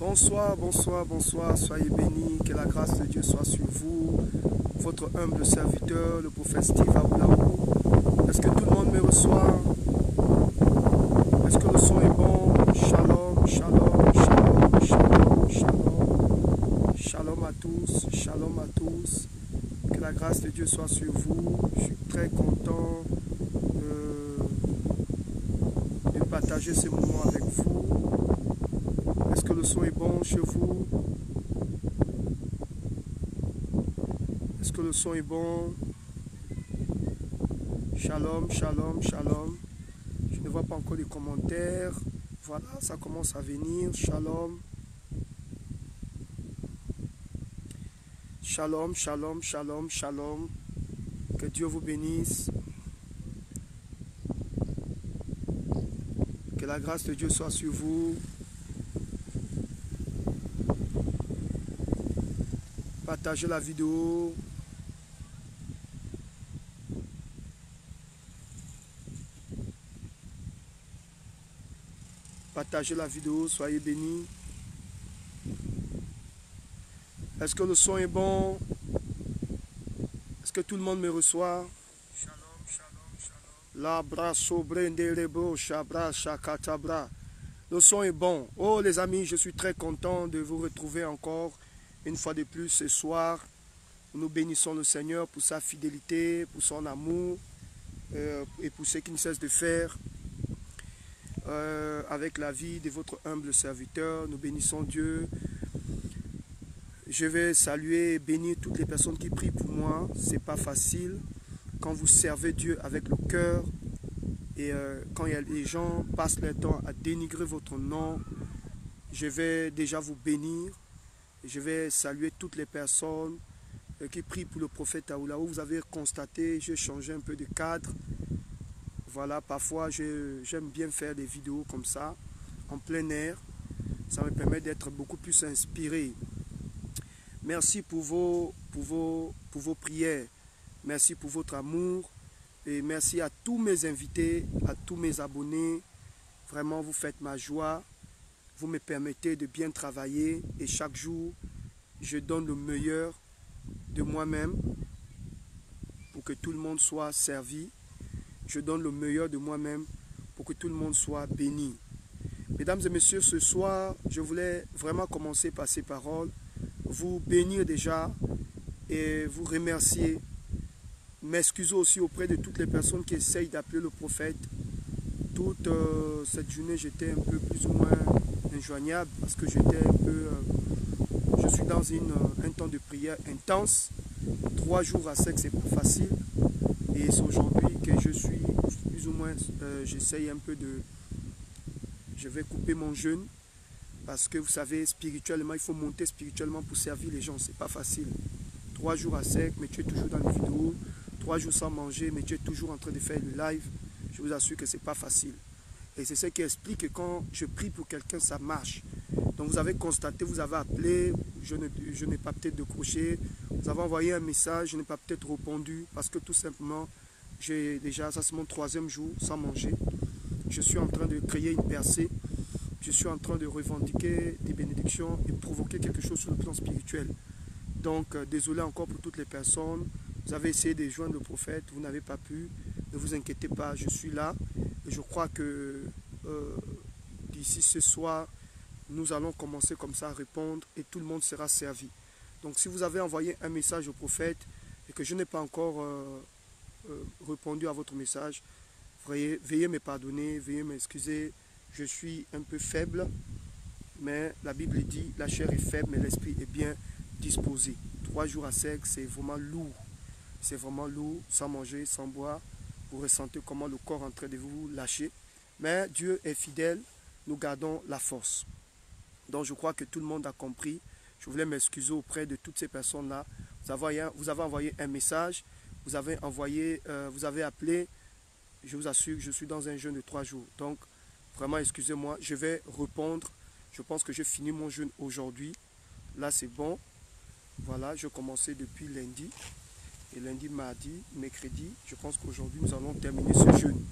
Bonsoir, bonsoir, bonsoir, soyez bénis, que la grâce de Dieu soit sur vous, votre humble serviteur, le prophète Steve Aoulaou. Est-ce que tout le monde me reçoit? Est-ce que le son est bon? Shalom, shalom, shalom, shalom, shalom. Shalom à tous, shalom à tous. Que la grâce de Dieu soit sur vous. Je suis très content de partager ce moment avec vous. Est-ce que le son est bon chez vous? Est-ce que le son est bon? Shalom, shalom, shalom. Je ne vois pas encore les commentaires. Voilà, ça commence à venir. Shalom. Shalom, shalom, shalom, shalom. Que Dieu vous bénisse. Que la grâce de Dieu soit sur vous. Partagez la vidéo. Partagez la vidéo, soyez bénis. Est-ce que le son est bon? Est-ce que tout le monde me reçoit? Shalom, shalom, shalom. La brasso brenderebo shabra shakatabra. Le son est bon. Oh les amis, je suis très content de vous retrouver encore une fois de plus ce soir. Nous bénissons le Seigneur pour sa fidélité, pour son amour et pour ce qu'il ne cesse de faire avec la vie de votre humble serviteur. Nous bénissons Dieu. Je vais saluer et bénir toutes les personnes qui prient pour moi. C'est pas facile quand vous servez Dieu avec le cœur et quand il y a des gens passent leur temps à dénigrer votre nom. Je vais déjà vous bénir. Je vais saluer toutes les personnes qui prient pour le prophète Aoulaou. Vous avez constaté, j'ai changé un peu de cadre. Voilà, parfois j'aime bien faire des vidéos comme ça, en plein air. Ça me permet d'être beaucoup plus inspiré. Merci pour vos prières. Merci pour votre amour. Et merci à tous mes invités, à tous mes abonnés. Vraiment, vous faites ma joie. Vous me permettez de bien travailler. Et chaque jour, je donne le meilleur de moi-même pour que tout le monde soit servi. Je donne le meilleur de moi-même pour que tout le monde soit béni. Mesdames et messieurs, ce soir, je voulais vraiment commencer par ces paroles. Vous bénir déjà et vous remercier. M'excuser aussi auprès de toutes les personnes qui essayent d'appeler le prophète. Toute cette journée, j'étais un peu plus ou moins injoignable parce que j'étais un peu... je suis dans un temps de prière intense. 3 jours à sec, c'est pas facile. Et c'est aujourd'hui que je suis plus ou moins... j'essaye un peu de... Je vais couper mon jeûne. Parce que vous savez, spirituellement, il faut monter spirituellement pour servir les gens. C'est pas facile. 3 jours à sec, mais tu es toujours dans les vidéos. 3 jours sans manger, mais tu es toujours en train de faire le live. Je vous assure que c'est pas facile. Et c'est ce qui explique que quand je prie pour quelqu'un, ça marche. Donc vous avez constaté, vous avez appelé, je n'ai pas peut-être décroché. Vous avez envoyé un message, je n'ai pas peut-être répondu. Parce que tout simplement, j'ai déjà, ça c'est mon 3e jour sans manger. Je suis en train de créer une percée. Je suis en train de revendiquer des bénédictions et provoquer quelque chose sur le plan spirituel. Donc, désolé encore pour toutes les personnes. Vous avez essayé de joindre le prophète, vous n'avez pas pu. Ne vous inquiétez pas, je suis là. Et je crois que d'ici ce soir, nous allons commencer comme ça à répondre et tout le monde sera servi. Donc, si vous avez envoyé un message au prophète et que je n'ai pas encore répondu à votre message, veuillez me pardonner, veuillez m'excuser. Je suis un peu faible, mais la Bible dit, la chair est faible, mais l'esprit est bien disposé. 3 jours à sec, c'est vraiment lourd. C'est vraiment lourd, sans manger, sans boire. Vous ressentez comment le corps est en train de vous lâcher. Mais Dieu est fidèle, nous gardons la force. Donc je crois que tout le monde a compris. Je voulais m'excuser auprès de toutes ces personnes-là. Vous avez envoyé un message, vous avez appelé. Je vous assure que je suis dans un jeûne de 3 jours. Donc, vraiment, excusez-moi, je vais répondre. Je pense que j'ai fini mon jeûne aujourd'hui. Là, c'est bon. Voilà, je commençais depuis lundi. Et lundi, mardi, mercredi, je pense qu'aujourd'hui, nous allons terminer ce jeûne.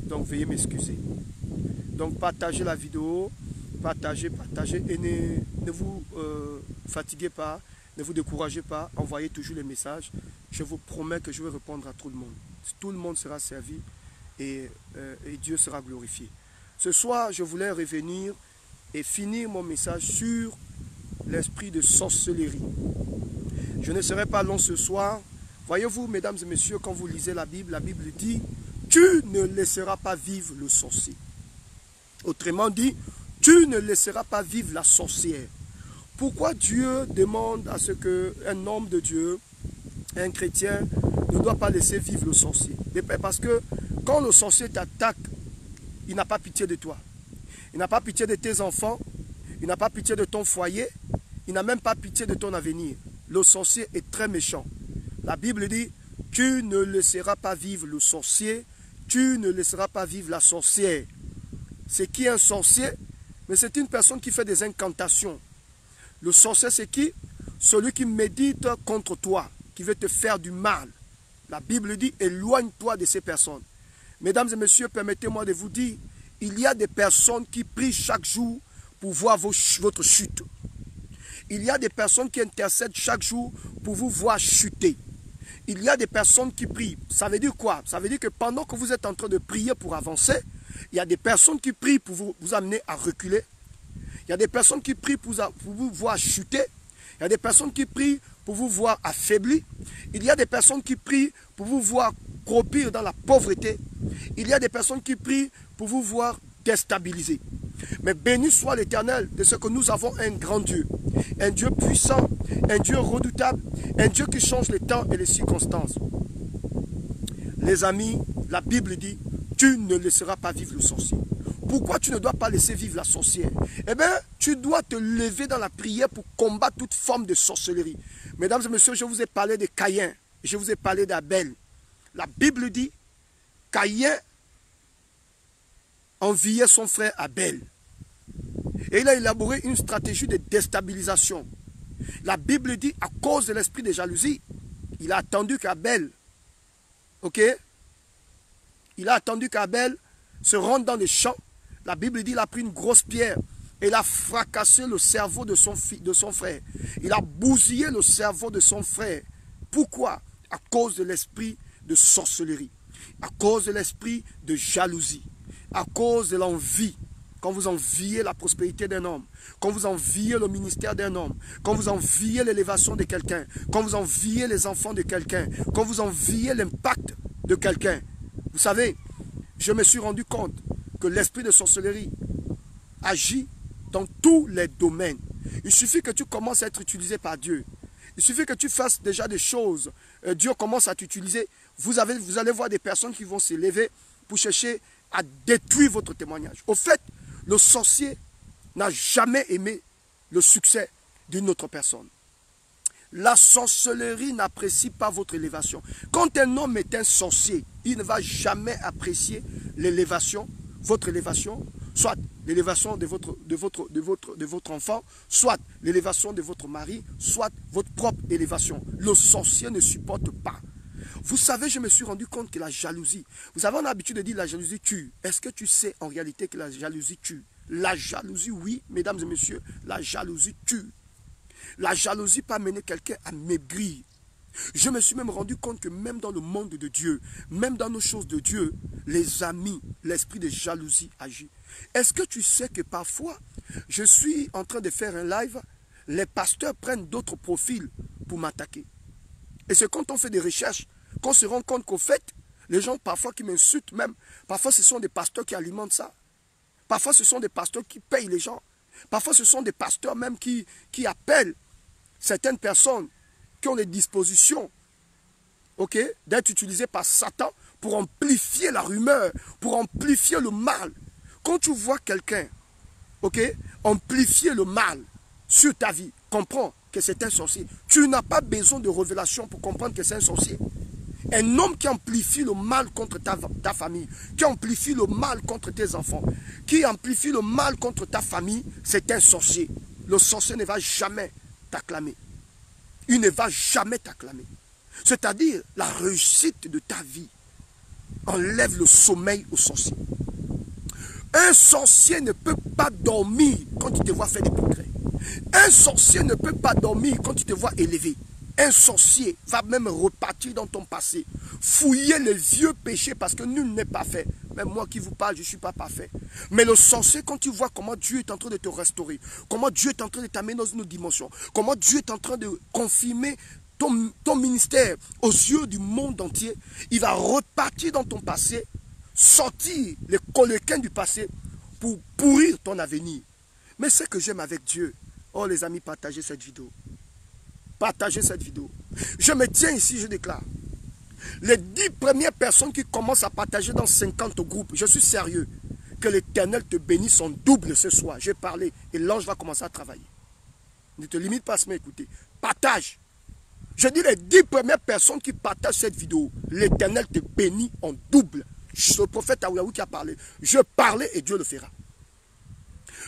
Donc, veuillez m'excuser. Donc, partagez la vidéo. partagez, partagez et ne vous fatiguez pas, ne vous découragez pas, envoyez toujours les messages. Je vous promets que je vais répondre à tout le monde. Tout le monde sera servi et Dieu sera glorifié. Ce soir, je voulais revenir et finir mon message sur l'esprit de sorcellerie. Je ne serai pas long ce soir. Voyez-vous, mesdames et messieurs, quand vous lisez la Bible dit « Tu ne laisseras pas vivre le sorcier ». Autrement dit, tu ne laisseras pas vivre la sorcière. Pourquoi Dieu demande à ce qu'un homme de Dieu, un chrétien, ne doit pas laisser vivre le sorcier? Parce que quand le sorcier t'attaque, il n'a pas pitié de toi. Il n'a pas pitié de tes enfants. Il n'a pas pitié de ton foyer. Il n'a même pas pitié de ton avenir. Le sorcier est très méchant. La Bible dit, tu ne laisseras pas vivre le sorcier. Tu ne laisseras pas vivre la sorcière. C'est qui un sorcier? Mais c'est une personne qui fait des incantations. Le sorcier, c'est qui? Celui qui médite contre toi, qui veut te faire du mal. La Bible dit, éloigne-toi de ces personnes. Mesdames et messieurs, permettez-moi de vous dire, il y a des personnes qui prient chaque jour pour voir votre chute. Il y a des personnes qui intercèdent chaque jour pour vous voir chuter. Il y a des personnes qui prient. Ça veut dire quoi? Ça veut dire que pendant que vous êtes en train de prier pour avancer, il y a des personnes qui prient pour vous amener à reculer. Il y a des personnes qui prient pour vous voir chuter. Il y a des personnes qui prient pour vous voir affaibli. Il y a des personnes qui prient pour vous voir croupir dans la pauvreté. Il y a des personnes qui prient pour vous voir déstabilisé. Mais béni soit l'Éternel de ce que nous avons un grand Dieu. Un Dieu puissant, un Dieu redoutable, un Dieu qui change les temps et les circonstances. Les amis, la Bible dit, tu ne laisseras pas vivre le sorcier. Pourquoi tu ne dois pas laisser vivre la sorcière? Eh bien, tu dois te lever dans la prière pour combattre toute forme de sorcellerie. Mesdames et messieurs, je vous ai parlé de Caïn, je vous ai parlé d'Abel. La Bible dit, Caïn enviait son frère Abel. Et il a élaboré une stratégie de déstabilisation. La Bible dit, à cause de l'esprit de jalousie, il a attendu qu'Abel, il a attendu qu'Abel se rende dans les champs. La Bible dit, il a pris une grosse pierre et il a fracassé le cerveau de son frère. Il a bousillé le cerveau de son frère. Pourquoi? À cause de l'esprit de sorcellerie, à cause de l'esprit de jalousie, à cause de l'envie. Quand vous enviez la prospérité d'un homme, quand vous enviez le ministère d'un homme, quand vous enviez l'élévation de quelqu'un, quand vous enviez les enfants de quelqu'un, quand vous enviez l'impact de quelqu'un. Vous savez, je me suis rendu compte que l'esprit de sorcellerie agit dans tous les domaines. Il suffit que tu commences à être utilisé par Dieu. Il suffit que tu fasses déjà des choses. Dieu commence à t'utiliser. Vous allez voir des personnes qui vont s'élever pour chercher à détruire votre témoignage. Au fait, le sorcier n'a jamais aimé le succès d'une autre personne. La sorcellerie n'apprécie pas votre élévation. Quand un homme est un sorcier, il ne va jamais apprécier l'élévation, votre élévation, soit l'élévation de votre enfant, soit l'élévation de votre mari, soit votre propre élévation. Le sorcier ne supporte pas. Vous savez, je me suis rendu compte que la jalousie, vous avez l'habitude de dire la jalousie tue. Est-ce que tu sais en réalité que la jalousie tue? La jalousie, oui, mesdames et messieurs, la jalousie tue. La jalousie peut amener quelqu'un à maigrir. Je me suis même rendu compte que même dans le monde de Dieu, même dans nos choses de Dieu, les amis, l'esprit de jalousie agit. Est-ce que tu sais que parfois, je suis en train de faire un live, les pasteurs prennent d'autres profils pour m'attaquer. Et c'est quand on fait des recherches, qu'on se rend compte qu'au fait, les gens parfois qui m'insultent même, parfois ce sont des pasteurs qui alimentent ça. Parfois ce sont des pasteurs qui payent les gens. Parfois ce sont des pasteurs même qui appellent certaines personnes qui ont les dispositions d'être utilisées par Satan pour amplifier la rumeur, pour amplifier le mal. Quand tu vois quelqu'un amplifier le mal sur ta vie, comprends que c'est un sorcier. Tu n'as pas besoin de révélation pour comprendre que c'est un sorcier. Un homme qui amplifie le mal contre ta famille, qui amplifie le mal contre tes enfants, qui amplifie le mal contre ta famille, c'est un sorcier. Le sorcier ne va jamais t'acclamer. Il ne va jamais t'acclamer. C'est-à-dire, la réussite de ta vie enlève le sommeil au sorcier. Un sorcier ne peut pas dormir quand il te voit faire des progrès. Un sorcier ne peut pas dormir quand il te voit élevé. Un sorcier va même repartir dans ton passé, fouiller les vieux péchés parce que nul n'est parfait. Même moi qui vous parle, je ne suis pas parfait. Mais le sorcier, quand il voit comment Dieu est en train de te restaurer, comment Dieu est en train de t'amener dans une autre dimension, comment Dieu est en train de confirmer ton ministère aux yeux du monde entier, il va repartir dans ton passé, sortir les coléquins du passé pour pourrir ton avenir. Mais ce que j'aime avec Dieu, oh les amis, partagez cette vidéo. Partagez cette vidéo. Je me tiens ici, je déclare. Les 10 premières personnes qui commencent à partager dans 50 groupes, je suis sérieux, que l'Éternel te bénisse en double ce soir. J'ai parlé et l'ange va commencer à travailler. Ne te limite pas à se m'écouter. Partage. Je dis les 10 premières personnes qui partagent cette vidéo, l'Éternel te bénit en double. C'est le prophète Aouyaou qui a parlé. Je parlais et Dieu le fera.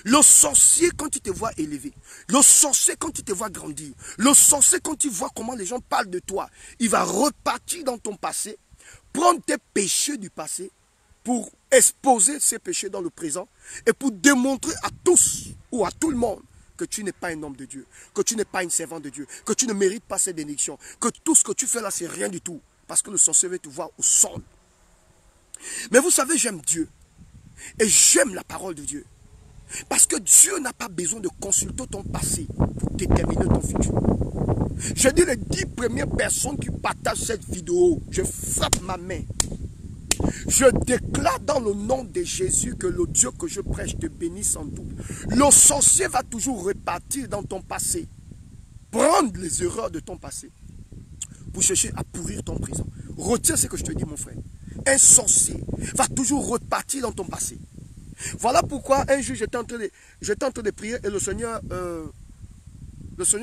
Le sorcier, quand il te voit élevé, le sorcier, quand il te voit grandir, le sorcier, quand il voit comment les gens parlent de toi, il va repartir dans ton passé, prendre tes péchés du passé pour exposer ces péchés dans le présent et pour démontrer à tous ou à tout le monde que tu n'es pas un homme de Dieu, que tu n'es pas une servante de Dieu, que tu ne mérites pas cette bénédiction, que tout ce que tu fais là, c'est rien du tout, parce que le sorcier veut te voir au sol. Mais vous savez, j'aime Dieu et j'aime la parole de Dieu. Parce que Dieu n'a pas besoin de consulter ton passé pour déterminer ton futur. Je dis les 10 premières personnes qui partagent cette vidéo, je frappe ma main. Je déclare dans le nom de Jésus que le Dieu que je prêche te bénisse en double. Le sorcier va toujours repartir dans ton passé, prendre les erreurs de ton passé pour chercher à pourrir ton présent. Retiens ce que je te dis, mon frère. Un sorcier va toujours repartir dans ton passé. Voilà pourquoi un jour j'étais en train de prier et le Seigneur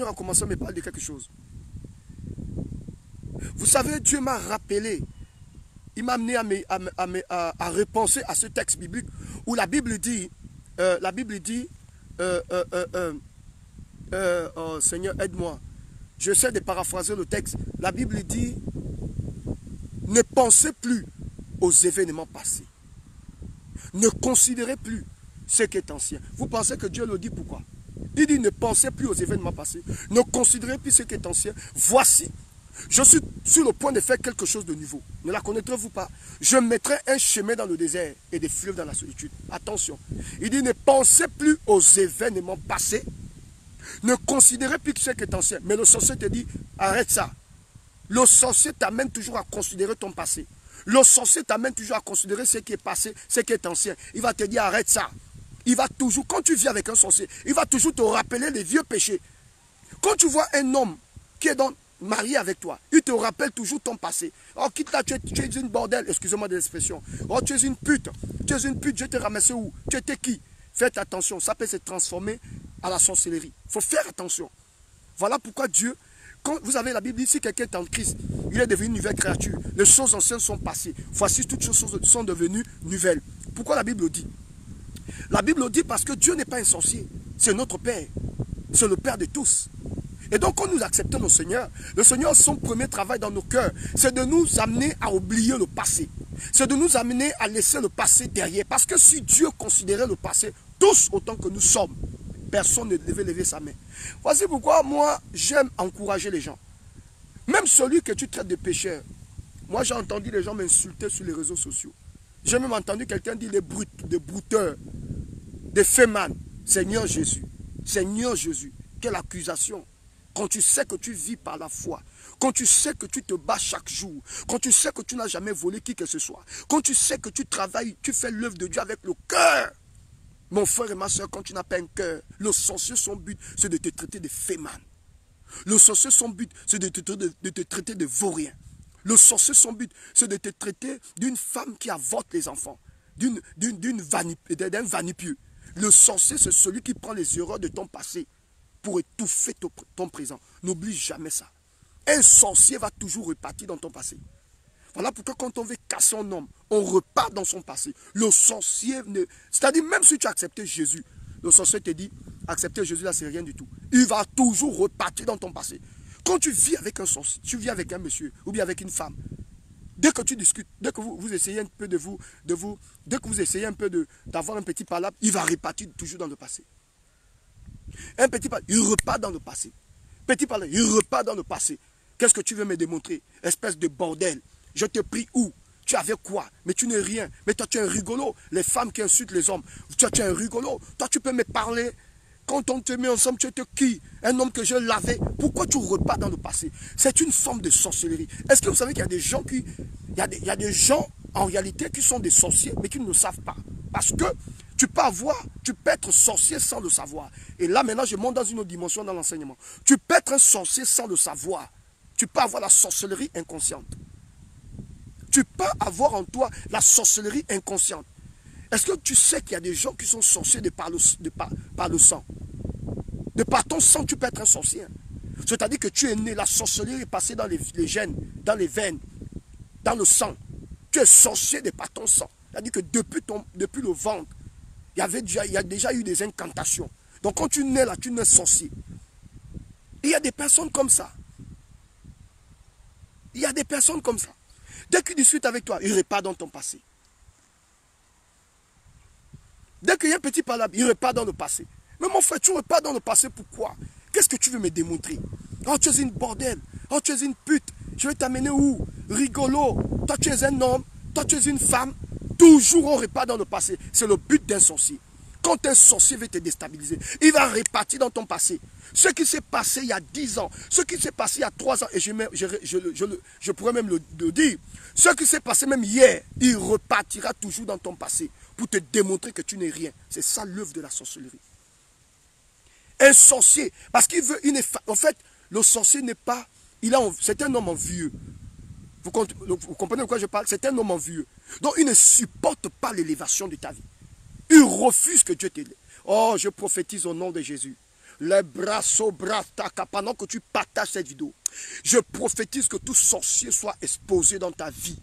a commencé à me parler de quelque chose. Vous savez, Dieu m'a rappelé, il m'a amené à repenser à ce texte biblique où la Bible dit, oh Seigneur aide-moi, j'essaie de paraphraser le texte, la Bible dit, ne pensez plus aux événements passés. Ne considérez plus ce qui est ancien. Vous pensez que Dieu le dit pourquoi? Il dit ne pensez plus aux événements passés. Ne considérez plus ce qui est ancien. Voici, je suis sur le point de faire quelque chose de nouveau. Ne la connaîtrez-vous pas? Je mettrai un chemin dans le désert et des fleuves dans la solitude. Attention. Il dit ne pensez plus aux événements passés. Ne considérez plus ce qui est ancien. Mais le sorcier te dit arrête ça. Le sorcier t'amène toujours à considérer ton passé. Le sorcier t'amène toujours à considérer ce qui est passé, ce qui est ancien. Il va te dire arrête ça. Il va toujours, quand tu vis avec un sorcier, il va toujours te rappeler les vieux péchés. Quand tu vois un homme qui est marié avec toi, il te rappelle toujours ton passé. Oh, quitte là, tu es une bordel, excusez-moi de l'expression. Oh, tu es une pute, je t'ai ramassé où? Tu étais qui? Faites attention, ça peut se transformer à la sorcellerie. Il faut faire attention. Voilà pourquoi Dieu, quand vous avez la Bible dit, si quelqu'un est en Christ, il est devenu une nouvelle créature. Les choses anciennes sont passées. Voici, toutes choses sont devenues nouvelles. Pourquoi la Bible le dit? La Bible le dit parce que Dieu n'est pas un sorcier. C'est notre Père. C'est le Père de tous. Et donc, quand nous acceptons le Seigneur, son premier travail dans nos cœurs, c'est de nous amener à oublier le passé. C'est de nous amener à laisser le passé derrière. Parce que si Dieu considérait le passé, tous autant que nous sommes, personne ne devait lever sa main. Voici pourquoi moi, j'aime encourager les gens. Même celui que tu traites de pécheur. Moi, j'ai entendu les gens m'insulter sur les réseaux sociaux. J'ai même entendu quelqu'un dire des brouteurs, des fémans. Seigneur Jésus, quelle accusation. Quand tu sais que tu vis par la foi, quand tu sais que tu te bats chaque jour, quand tu sais que tu n'as jamais volé qui que ce soit, quand tu sais que tu travailles, tu fais l'œuvre de Dieu avec le cœur. Mon frère et ma soeur, quand tu n'as pas un cœur, le sorcier, son but, c'est de te traiter de féman. Le sorcier, son but, c'est de te traiter de vaurien. Le sorcier, son but, c'est de te traiter d'une femme qui avorte les enfants, d'un vanipieux. Le sorcier, c'est celui qui prend les erreurs de ton passé pour étouffer ton présent. N'oublie jamais ça. Un sorcier va toujours repartir dans ton passé. Voilà pourquoi quand on veut casser un homme, on repart dans son passé. Le sorcier, c'est-à-dire même si tu as accepté Jésus, le sorcier te dit, accepter Jésus là, c'est rien du tout. Il va toujours repartir dans ton passé. Quand tu vis avec un sorcier, tu vis avec un monsieur ou bien avec une femme, Dès que tu discutes, dès que vous essayez un peu dès que vous essayez un peu d'avoir un petit palabre, il va repartir toujours dans le passé. Un petit palabre, il repart dans le passé. Petit palabre, il repart dans le passé. Qu'est-ce que tu veux me démontrer? Espèce de bordel. Je t'ai pris où? Tu avais quoi? Mais tu n'es rien. Mais toi, tu es un rigolo. Les femmes qui insultent les hommes. Toi, tu es un rigolo. Toi, tu peux me parler. Quand on te met ensemble, tu étais qui? Un homme que je lavais. Pourquoi tu repars dans le passé? C'est une forme de sorcellerie. Est-ce que vous savez qu'il y a des gens qui... Il y a des gens, en réalité, qui sont des sorciers, mais qui ne le savent pas. Parce que tu peux être sorcier sans le savoir. Et là, maintenant, je monte dans une autre dimension dans l'enseignement. Tu peux être un sorcier sans le savoir. Tu peux avoir la sorcellerie inconsciente. Tu peux avoir en toi la sorcellerie inconsciente. Est-ce que tu sais qu'il y a des gens qui sont sorciers par le sang? De par ton sang, tu peux être un sorcier. C'est-à-dire que tu es né, la sorcellerie est passée dans les gènes, dans les veines, dans le sang. Tu es sorcier de par ton sang. C'est-à-dire que depuis le ventre, il y a déjà eu des incantations. Donc quand tu nais là, tu nais sorcier. Il y a des personnes comme ça. Il y a des personnes comme ça. Dès qu'ils discutent avec toi, ils repartent dans ton passé. Dès qu'il y a un petit palabre, ils repartent dans le passé. Mais mon frère, tu repars dans le passé, pourquoi? Qu'est-ce que tu veux me démontrer? Oh, tu es une bordel. Oh, tu es une pute. Je vais t'amener où? Rigolo. Toi, tu es un homme. Toi, tu es une femme. Toujours, on repart dans le passé. C'est le but d'un sorcier. Quand un sorcier veut te déstabiliser, il va repartir dans ton passé. Ce qui s'est passé il y a 10 ans, ce qui s'est passé il y a 3 ans, et je pourrais même le dire, ce qui s'est passé même hier, il repartira toujours dans ton passé pour te démontrer que tu n'es rien. C'est ça l'œuvre de la sorcellerie. Un sorcier, parce qu'il veut une... En fait, le sorcier n'est pas... C'est un homme envieux. Vous comprenez de quoi je parle? C'est un homme envieux. Donc il ne supporte pas l'élévation de ta vie. Il refuse que Dieu t'élève. Oh, je prophétise au nom de Jésus. Les bras sobrataka, pendant que tu partages cette vidéo, je prophétise que tout sorcier soit exposé dans ta vie.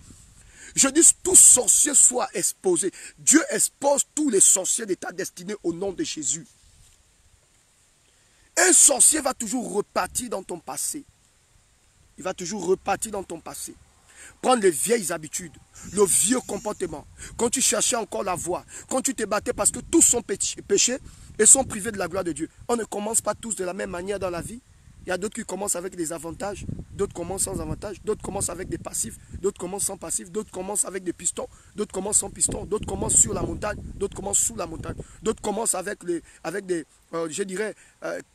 Je dis tout sorcier soit exposé. Dieu expose tous les sorciers de ta destinée au nom de Jésus. Un sorcier va toujours repartir dans ton passé. Il va toujours repartir dans ton passé. Prendre les vieilles habitudes, le vieux comportement. Quand tu cherchais encore la voie, quand tu te battais parce que tous sont péchés et sont privés de la gloire de Dieu. On ne commence pas tous de la même manière dans la vie. Il y a d'autres qui commencent avec des avantages, d'autres commencent sans avantages, d'autres commencent avec des passifs, d'autres commencent sans passifs, d'autres commencent avec des pistons, d'autres commencent sans pistons, d'autres commencent sur la montagne, d'autres commencent sous la montagne, d'autres commencent avec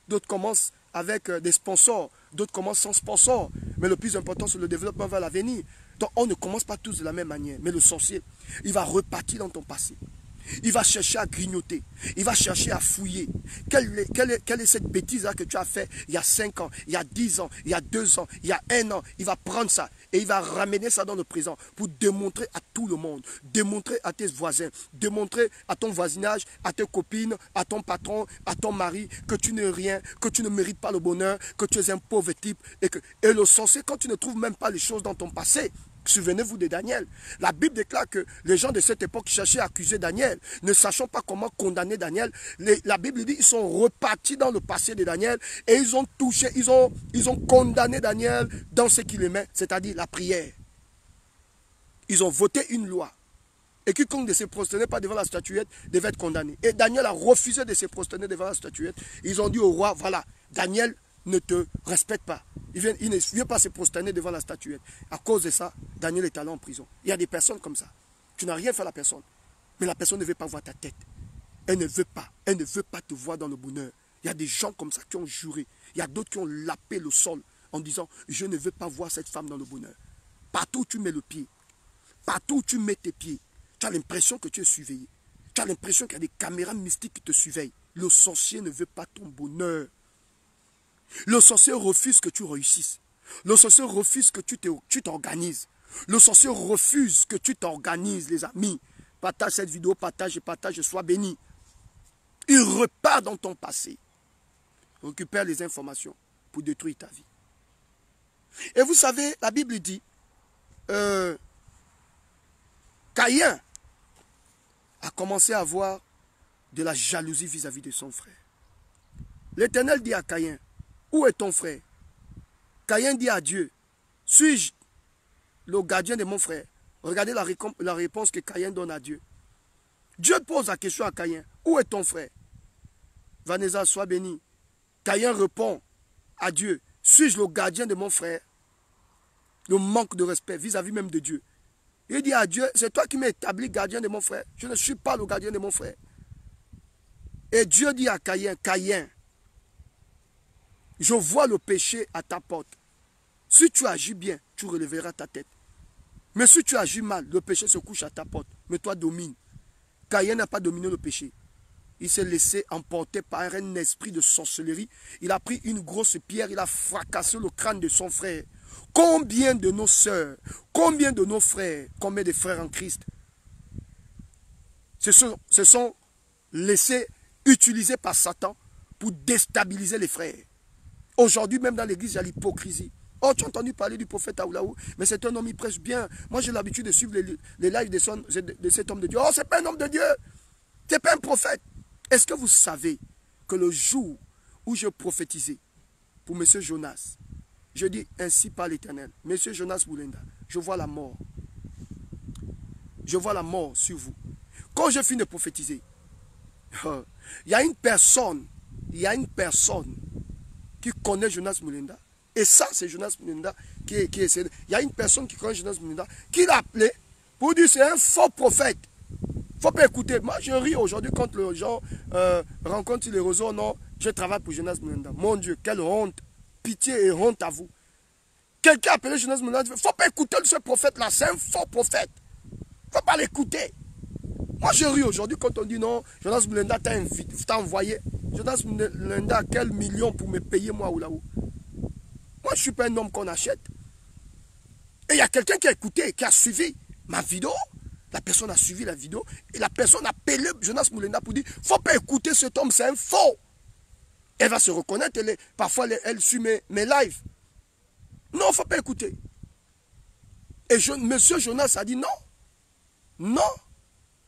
d'autres commencent avec des sponsors, d'autres commencent sans sponsors. Mais le plus important, c'est le développement vers l'avenir. Donc on ne commence pas tous de la même manière. Mais le sorcier, il va repartir dans ton passé. Il va chercher à grignoter. Il va chercher à fouiller. Quelle est cette bêtise-là que tu as fait il y a 5 ans, il y a 10 ans, il y a 2 ans, il y a 1 an. Il va prendre ça et il va ramener ça dans le présent pour démontrer à tout le monde, démontrer à tes voisins, démontrer à ton voisinage, à tes copines, à ton patron, à ton mari que tu n'es rien, que tu ne mérites pas le bonheur, que tu es un pauvre type. Et le sorcier, quand tu ne trouves même pas les choses dans ton passé, souvenez-vous de Daniel. La Bible déclare que les gens de cette époque cherchaient à accuser Daniel, ne sachant pas comment condamner Daniel. La Bible dit qu'ils sont repartis dans le passé de Daniel et ils ont touché, ils ont condamné Daniel dans ce qu'il aimait, c'est-à-dire la prière. Ils ont voté une loi. Et quiconque ne se prosternait pas devant la statuette devait être condamné. Et Daniel a refusé de se prosterner devant la statuette. Ils ont dit au roi, voilà, Daniel ne te respecte pas. Il ne vient pas se prosterner devant la statuette. À cause de ça, Daniel est allé en prison. Il y a des personnes comme ça. Tu n'as rien fait à la personne. Mais la personne ne veut pas voir ta tête. Elle ne veut pas. Elle ne veut pas te voir dans le bonheur. Il y a des gens comme ça qui ont juré. Il y a d'autres qui ont lapé le sol en disant, je ne veux pas voir cette femme dans le bonheur. Partout où tu mets le pied, partout où tu mets tes pieds, tu as l'impression que tu es surveillé. Tu as l'impression qu'il y a des caméras mystiques qui te surveillent. Le sorcier ne veut pas ton bonheur. Le sorcier refuse que tu réussisses. Le sorcier refuse que tu t'organises. Le sorcier refuse que tu t'organises, les amis. Partage cette vidéo, partage et partage, sois béni. Il repart dans ton passé. Récupère les informations pour détruire ta vie. Et vous savez, la Bible dit, Caïn a commencé à avoir de la jalousie vis-à-vis de son frère. L'Éternel dit à Caïn, où est ton frère? Caïn dit à Dieu, suis-je le gardien de mon frère. Regardez la réponse que Caïn donne à Dieu. Dieu pose la question à Caïn. Où est ton frère? Vanessa, sois béni. Caïn répond à Dieu. Suis-je le gardien de mon frère? Le manque de respect vis-à-vis même de Dieu. Il dit à Dieu, c'est toi qui m'as établi gardien de mon frère. Je ne suis pas le gardien de mon frère. Et Dieu dit à Caïn, Caïn, je vois le péché à ta porte. Si tu agis bien, tu relèveras ta tête. Mais si tu agis mal, le péché se couche à ta porte. Mais toi domine. Caïn n'a pas dominé le péché. Il s'est laissé emporter par un esprit de sorcellerie. Il a pris une grosse pierre, il a fracassé le crâne de son frère. Combien de nos sœurs, combien de nos frères, combien de frères en Christ se sont laissés utiliser par Satan pour déstabiliser les frères. Aujourd'hui, même dans l'église, il y a l'hypocrisie. Oh, tu as entendu parler du prophète Aoulaou, mais c'est un homme, il prêche bien. Moi, j'ai l'habitude de suivre les lives de cet homme de Dieu. Oh, c'est pas un homme de Dieu. C'est pas un prophète. Est-ce que vous savez que le jour où je prophétisais pour M. Jonas, je dis ainsi par l'Éternel, M. Jonas Mulenda, je vois la mort. Je vois la mort sur vous. Quand je finis de prophétiser, il y a une personne qui connaît Jonas Mulenda. Et ça, c'est Jonas Mulenda qui est. Il y a une personne qui connaît Jonas Mulenda qui l'a appelé pour dire c'est un faux prophète. Il ne faut pas écouter. Moi, je ris aujourd'hui quand les gens rencontrent les réseaux. Non, je travaille pour Jonas Mulenda. Mon Dieu, quelle honte. Pitié et honte à vous. Quelqu'un a appelé Jonas Mulenda. Il ne faut pas écouter ce prophète-là. C'est un faux prophète. Il ne faut pas l'écouter. Moi, je ris aujourd'hui quand on dit non, Jonas Mulenda t'a envoyé. Jonas Mulenda a quel million pour me payer moi ou là-haut? Moi, je ne suis pas un homme qu'on achète. Et il y a quelqu'un qui a écouté, qui a suivi ma vidéo. La personne a suivi la vidéo. Et la personne a appelé Jonas Mulenda pour dire, il ne faut pas écouter cet homme, c'est un faux. Elle va se reconnaître. Parfois, elle suit mes lives. Non, il ne faut pas écouter. Et Monsieur Jonas a dit non. Non.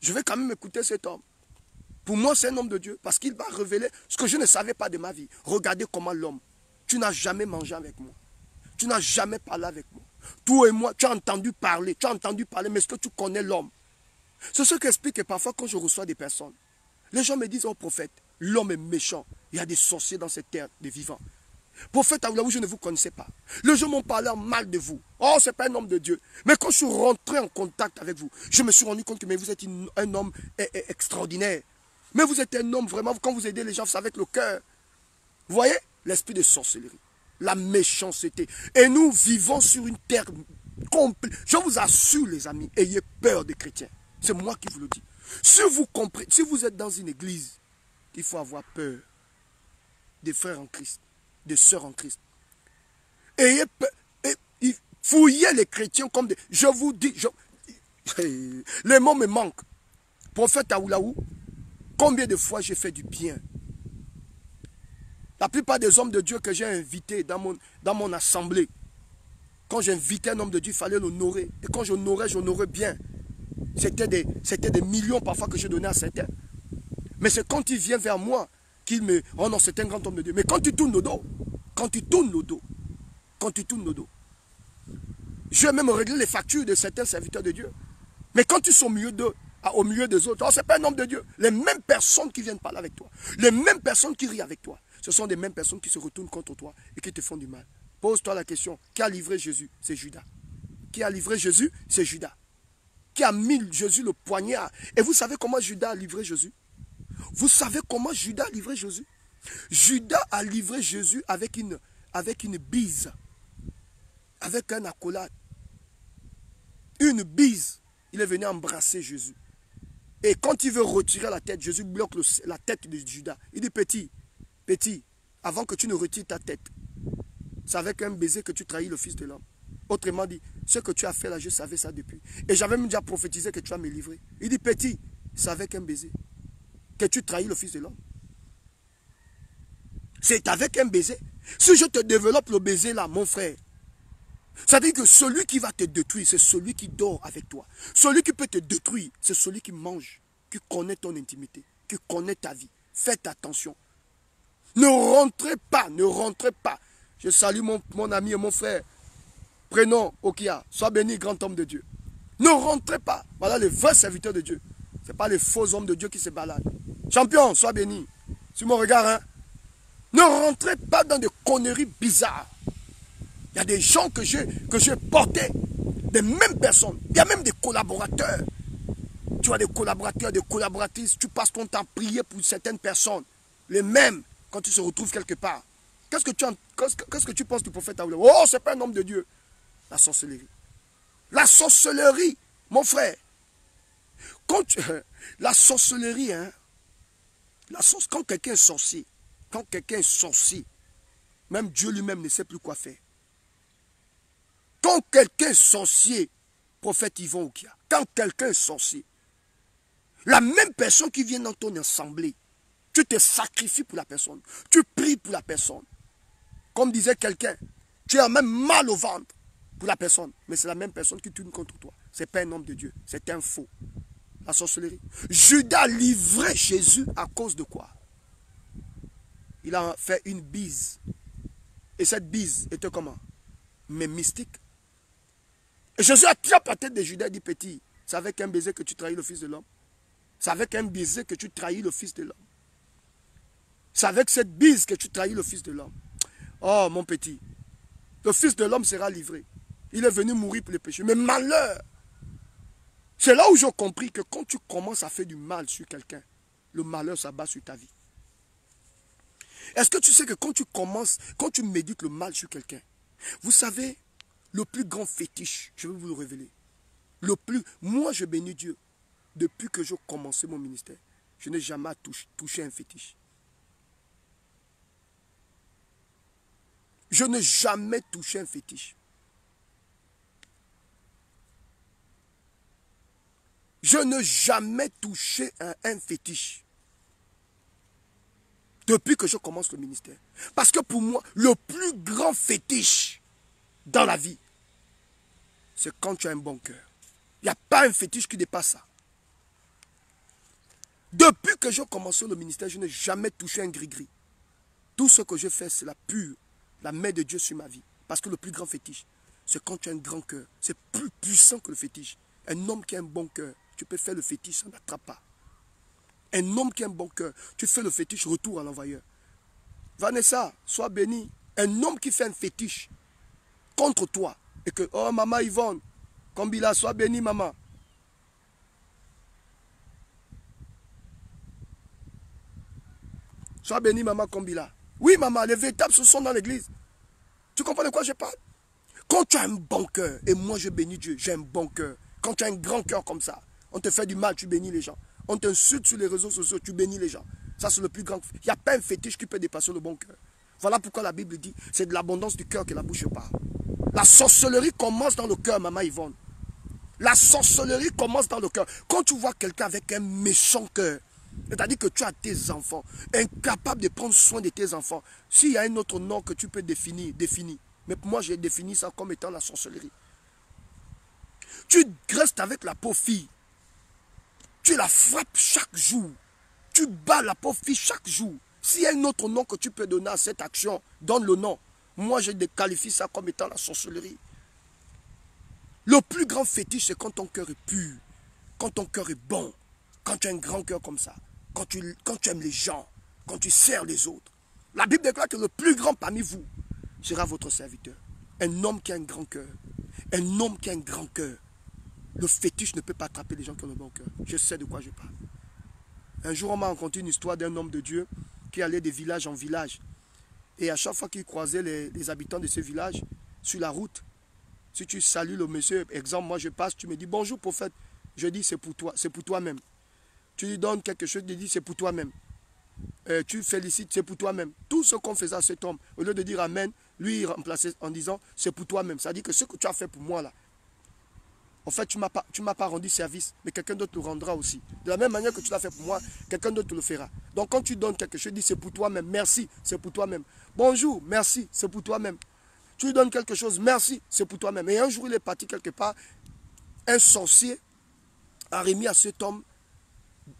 Je vais quand même écouter cet homme. Pour moi, c'est un homme de Dieu. Parce qu'il va révéler ce que je ne savais pas de ma vie. Regardez comment l'homme. Tu n'as jamais mangé avec moi. Tu n'as jamais parlé avec moi. Toi et moi, tu as entendu parler. Mais est-ce que tu connais l'homme? C'est ce qui explique que parfois, quand je reçois des personnes, les gens me disent, oh prophète, l'homme est méchant. Il y a des sorciers dans cette terre des vivants. Prophète Aoulaou, je ne vous connaissais pas. Les gens m'ont parlé mal de vous. Oh, ce n'est pas un homme de Dieu. Mais quand je suis rentré en contact avec vous, je me suis rendu compte que mais vous êtes un homme extraordinaire. Mais vous êtes un homme vraiment, quand vous aidez les gens, c'est avec le cœur. Vous voyez? L'esprit de sorcellerie, la méchanceté. Et nous vivons sur une terre complète. Je vous assure, les amis, ayez peur des chrétiens. C'est moi qui vous le dis. Si vous comprenez, si vous êtes dans une église, il faut avoir peur des frères en Christ, des sœurs en Christ. Ayez peur, et fouillez les chrétiens comme des... Je vous dis, les mots me manquent. Prophète Aoulaou, combien de fois j'ai fait du bien? La plupart des hommes de Dieu que j'ai invités dans mon assemblée, quand j'invitais un homme de Dieu, il fallait l'honorer. Et quand j'honorais bien. C'était des millions parfois que je donnais à certains. Mais c'est quand il vient vers moi qu'il me... Oh non, c'est un grand homme de Dieu. Mais quand tu tournes le dos, je vais même régler les factures de certains serviteurs de Dieu. Mais quand tu es au milieu des autres, oh, ce n'est pas un homme de Dieu. Les mêmes personnes qui viennent parler avec toi, les mêmes personnes qui rient avec toi, ce sont des mêmes personnes qui se retournent contre toi et qui te font du mal. Pose-toi la question, qui a livré Jésus? C'est Judas. Qui a livré Jésus? C'est Judas. Qui a mis Jésus le poignard? Et vous savez comment Judas a livré Jésus? Vous savez comment Judas a livré Jésus? Judas a livré Jésus avec une bise. Avec un accolade. Une bise. Il est venu embrasser Jésus. Et quand il veut retirer la tête, Jésus bloque la tête de Judas. Il dit, petit, avant que tu ne retires ta tête, c'est avec un baiser que tu trahis le Fils de l'homme. Autrement dit, ce que tu as fait là, je savais ça depuis. Et j'avais même déjà prophétisé que tu vas me livrer. Il dit, petit, c'est avec un baiser que tu trahis le Fils de l'homme. C'est avec un baiser. Si je te développe le baiser là, mon frère, ça veut dire que celui qui va te détruire, c'est celui qui dort avec toi. Celui qui peut te détruire, c'est celui qui mange, qui connaît ton intimité, qui connaît ta vie. Faites attention. Ne rentrez pas. Je salue mon ami et mon frère, Prénom Okia, sois béni, grand homme de Dieu. Ne rentrez pas. Voilà les vrais serviteurs de Dieu. Ce n'est pas les faux hommes de Dieu qui se baladent. Champion, sois béni. Sur mon regard, hein. Ne rentrez pas dans des conneries bizarres. Il y a des gens que j'ai portés, des mêmes personnes. Il y a même des collaborateurs. Tu as des collaborateurs, des collaboratrices. Tu passes ton temps à prier pour certaines personnes. Les mêmes, quand tu se retrouves quelque part. Qu'est-ce que tu penses du prophète Aoulé? Oh, c'est pas un homme de Dieu. La sorcellerie. La sorcellerie, mon frère. La sorcellerie, hein. Quand quelqu'un est sorcier, même Dieu lui-même ne sait plus quoi faire. Quand quelqu'un est sorcier, prophète Yvon Okia, quand quelqu'un est sorcier, la même personne qui vient dans ton assemblée, tu te sacrifies pour la personne, tu pries pour la personne. Comme disait quelqu'un, tu as même mal au ventre pour la personne, mais c'est la même personne qui tourne contre toi. Ce n'est pas un homme de Dieu, c'est un faux. La sorcellerie. Judas livrait Jésus à cause de quoi? Il a fait une bise. Et cette bise était comment? Mais mystique. Et Jésus attrape la tête de Judas et dit, petit, c'est avec un baiser que tu trahis le Fils de l'homme. C'est avec un baiser que tu trahis le Fils de l'homme. C'est avec cette bise que tu trahis le Fils de l'homme. Oh, mon petit, le Fils de l'homme sera livré. Il est venu mourir pour les péchés. Mais malheur, c'est là où j'ai compris que quand tu commences à faire du mal sur quelqu'un, le malheur s'abat sur ta vie. Est-ce que tu sais que quand tu médites le mal sur quelqu'un, vous savez, le plus grand fétiche, je vais vous le révéler. Moi je bénis Dieu. Depuis que j'ai commencé mon ministère, je n'ai jamais touché un fétiche. Je n'ai jamais touché un fétiche. Je n'ai jamais touché un fétiche. Depuis que je commence le ministère. Parce que pour moi, le plus grand fétiche dans la vie, c'est quand tu as un bon cœur. Il n'y a pas un fétiche qui dépasse ça. Depuis que j'ai commencé le ministère, je n'ai jamais touché un gris-gris. Tout ce que je fais, c'est la main de Dieu sur ma vie. Parce que le plus grand fétiche, c'est quand tu as un grand cœur. C'est plus puissant que le fétiche. Un homme qui a un bon cœur, tu peux faire le fétiche, ça n'attrape pas. Un homme qui a un bon cœur, tu fais le fétiche, retour à l'envoyeur. Vanessa, sois bénie. Un homme qui fait un fétiche contre toi, et que, oh maman Yvonne, Kombila, sois bénie maman. Sois bénie maman Kombila. Oui maman, les véritables ce sont dans l'église. Tu comprends de quoi je parle? Quand tu as un bon cœur, et moi je bénis Dieu, j'ai un bon cœur. Quand tu as un grand cœur comme ça, on te fait du mal, tu bénis les gens. On t'insulte sur les réseaux sociaux, tu bénis les gens. Ça c'est le plus grand. Il n'y a pas un fétiche qui peut dépasser le bon cœur. Voilà pourquoi la Bible dit, c'est de l'abondance du cœur que la bouche parle. La sorcellerie commence dans le cœur, maman Yvonne. La sorcellerie commence dans le cœur. Quand tu vois quelqu'un avec un méchant cœur, c'est-à-dire que tu as tes enfants, incapable de prendre soin de tes enfants. S'il y a un autre nom que tu peux définir, définis. Mais pour moi, j'ai défini ça comme étant la sorcellerie. Tu restes avec la pauvre fille. Tu la frappes chaque jour. Tu bats la pauvre fille chaque jour. S'il y a un autre nom que tu peux donner à cette action, donne le nom. Moi, je déqualifie ça comme étant la sorcellerie. Le plus grand fétiche, c'est quand ton cœur est pur. Quand ton cœur est bon. Quand tu as un grand cœur comme ça. Quand tu aimes les gens. Quand tu sers les autres. La Bible déclare que le plus grand parmi vous sera votre serviteur. Un homme qui a un grand cœur. Un homme qui a un grand cœur. Le fétiche ne peut pas attraper les gens qui ont le bon cœur. Je sais de quoi je parle. Un jour, on m'a raconté une histoire d'un homme de Dieu qui allait de village en village. Et à chaque fois qu'il croisait les habitants de ce village, sur la route, si tu salues le monsieur, exemple, moi je passe, tu me dis bonjour prophète. Je dis c'est pour toi, c'est pour toi-même. Tu lui donnes quelque chose, tu dis c'est pour toi-même. Tu félicites, c'est pour toi-même. Tout ce qu'on faisait à cet homme, au lieu de dire amen, lui il remplaçait en disant c'est pour toi-même. Ça dit que ce que tu as fait pour moi là, en fait tu m'as pas rendu service, mais quelqu'un d'autre le rendra aussi. De la même manière que tu l'as fait pour moi, quelqu'un d'autre te le fera. Donc quand tu donnes quelque chose, dis c'est pour toi-même, merci, c'est pour toi-même. Bonjour, merci, c'est pour toi-même. Tu lui donnes quelque chose, merci, c'est pour toi-même. Et un jour, il est parti quelque part, un sorcier a remis à cet homme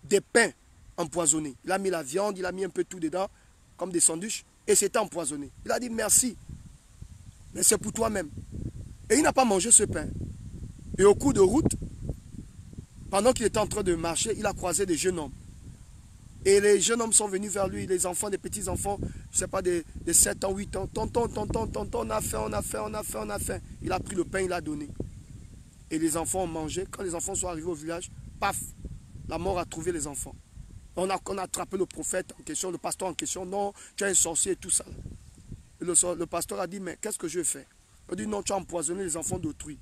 des pains empoisonnés. Il a mis la viande, il a mis un peu tout dedans, comme des sandwichs, et c'était empoisonné. Il a dit merci, mais c'est pour toi-même. Et il n'a pas mangé ce pain. Et au cours de route, pendant qu'il était en train de marcher, il a croisé des jeunes hommes. Et les jeunes hommes sont venus vers lui, les enfants, des petits-enfants, je ne sais pas, des 7 ans, 8 ans. Tonton, tonton, tonton, on a faim, on a faim, on a faim, on a faim. Il a pris le pain, il a donné. Et les enfants ont mangé. Quand les enfants sont arrivés au village, paf, la mort a trouvé les enfants. On a attrapé le prophète en question, le pasteur en question. Non, tu es un sorcier et tout ça. Et le pasteur a dit, mais qu'est-ce que je fais? Il a dit, non, tu as empoisonné les enfants d'autrui.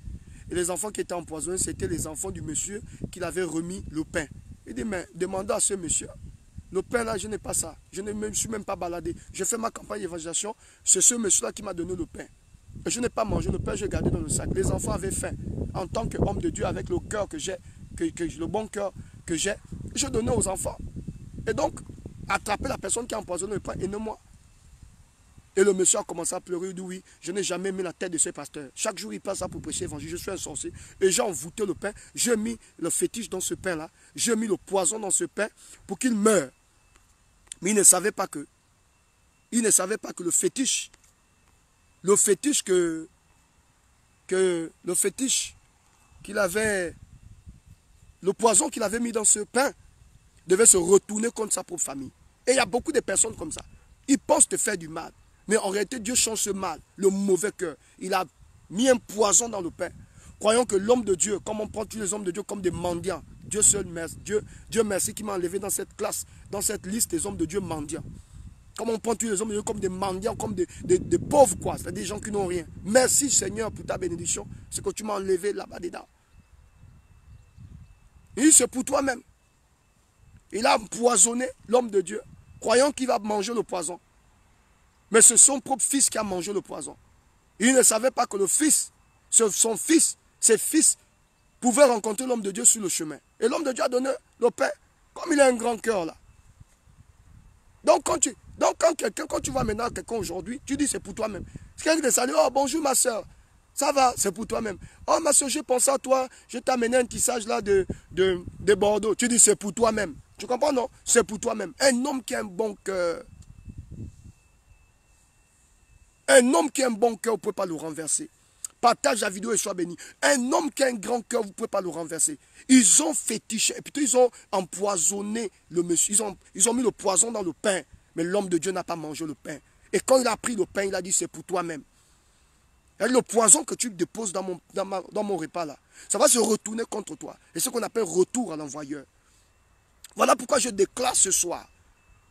Et les enfants qui étaient empoisonnés, c'était les enfants du monsieur qui l'avait remis le pain. Il dit, mais demandez à ce monsieur. Le pain là, je n'ai pas ça. Je ne me suis même pas baladé. J'ai fait ma campagne d'évangélisation. C'est ce monsieur-là qui m'a donné le pain. Et je n'ai pas mangé le pain, j'ai gardé dans le sac. Les enfants avaient faim. En tant qu'homme de Dieu, avec le cœur que j'ai, le bon cœur que j'ai, je donnais aux enfants. Et donc, attraper la personne qui a empoisonné le pain et non moi. Et le monsieur a commencé à pleurer. Il dit, oui, je n'ai jamais mis la tête de ce pasteur. Chaque jour, il passe ça pour prêcher l'évangile. Je suis un sorcier. Et j'ai envoûté le pain. J'ai mis le fétiche dans ce pain-là. J'ai mis le poison dans ce pain pour qu'il meure. Mais il ne savait pas que le fétiche qu'il avait, le poison qu'il avait mis dans ce pain devait se retourner contre sa propre famille. Et il y a beaucoup de personnes comme ça. Ils pensent te faire du mal. Mais en réalité, Dieu change ce mal, le mauvais cœur. Il a mis un poison dans le pain. Croyons que l'homme de Dieu, comme on prend tous les hommes de Dieu comme des mendiants, Dieu seul merci, Dieu merci qui m'a enlevé dans cette classe, dans cette liste des hommes de Dieu mendiants. Comme on prend tous les hommes de Dieu comme des mendiants, comme des pauvres, quoi. C'est-à-dire des gens qui n'ont rien. Merci Seigneur pour ta bénédiction. C'est que tu m'as enlevé là-bas dedans. Et c'est pour toi-même. Il a empoisonné l'homme de Dieu, croyant qu'il va manger le poison. Mais c'est son propre fils qui a mangé le poison. Il ne savait pas que le fils, son fils, ses fils, pouvaient rencontrer l'homme de Dieu sur le chemin. Et l'homme de Dieu a donné le pain, comme il a un grand cœur là. Donc quand tu vas maintenant à quelqu'un aujourd'hui, tu dis c'est pour toi-même. C'est quelqu'un qui te salue, oh bonjour ma soeur, ça va, c'est pour toi-même. Oh ma soeur, j'ai pensé à toi, je t'ai amené un tissage là de Bordeaux. Tu dis c'est pour toi-même. Tu comprends non? C'est pour toi-même. Un homme qui a un bon cœur. Un homme qui a un bon cœur, vous ne pouvez pas le renverser. Partage la vidéo et sois béni. Un homme qui a un grand cœur, vous ne pouvez pas le renverser. Ils ont fétiché, et puis ils ont empoisonné le monsieur. Ils ont mis le poison dans le pain. Mais l'homme de Dieu n'a pas mangé le pain. Et quand il a pris le pain, il a dit c'est pour toi-même. Le poison que tu déposes dans mon repas là, ça va se retourner contre toi. Et ce qu'on appelle retour à l'envoyeur. Voilà pourquoi je déclare ce soir.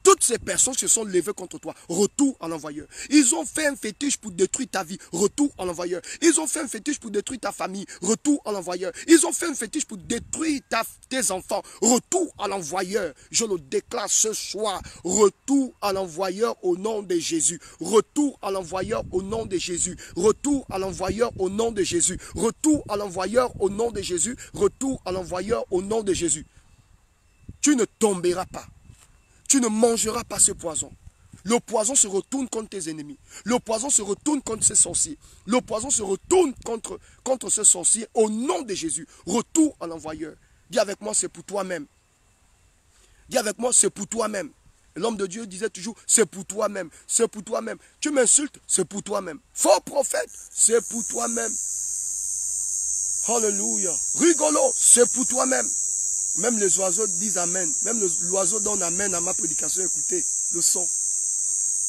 Toutes ces personnes se sont levées contre toi. Retour à l'envoyeur. Ils ont fait un fétiche pour détruire ta vie. Retour à l'envoyeur. Ils ont fait un fétiche pour détruire ta famille. Retour à l'envoyeur. Ils ont fait un fétiche pour détruire tes enfants. Retour à l'envoyeur. Je le déclare ce soir. Retour à l'envoyeur au nom de Jésus. Retour à l'envoyeur au nom de Jésus. Retour à l'envoyeur au nom de Jésus. Retour à l'envoyeur au nom de Jésus. Retour à l'envoyeur au nom de Jésus. Tu ne tomberas pas. Tu ne mangeras pas ce poison. Le poison se retourne contre tes ennemis. Le poison se retourne contre ces sorciers. Le poison se retourne contre ce sorcier au nom de Jésus. Retour à l'envoyeur. Dis avec moi, c'est pour toi-même. Dis avec moi, c'est pour toi-même. L'homme de Dieu disait toujours, c'est pour toi-même. C'est pour toi-même. Tu m'insultes, c'est pour toi-même. Faux prophète, c'est pour toi-même. Alléluia. Rigolo, c'est pour toi-même. Même les oiseaux disent Amen. Même l'oiseau donne Amen à ma prédication. Écoutez le son.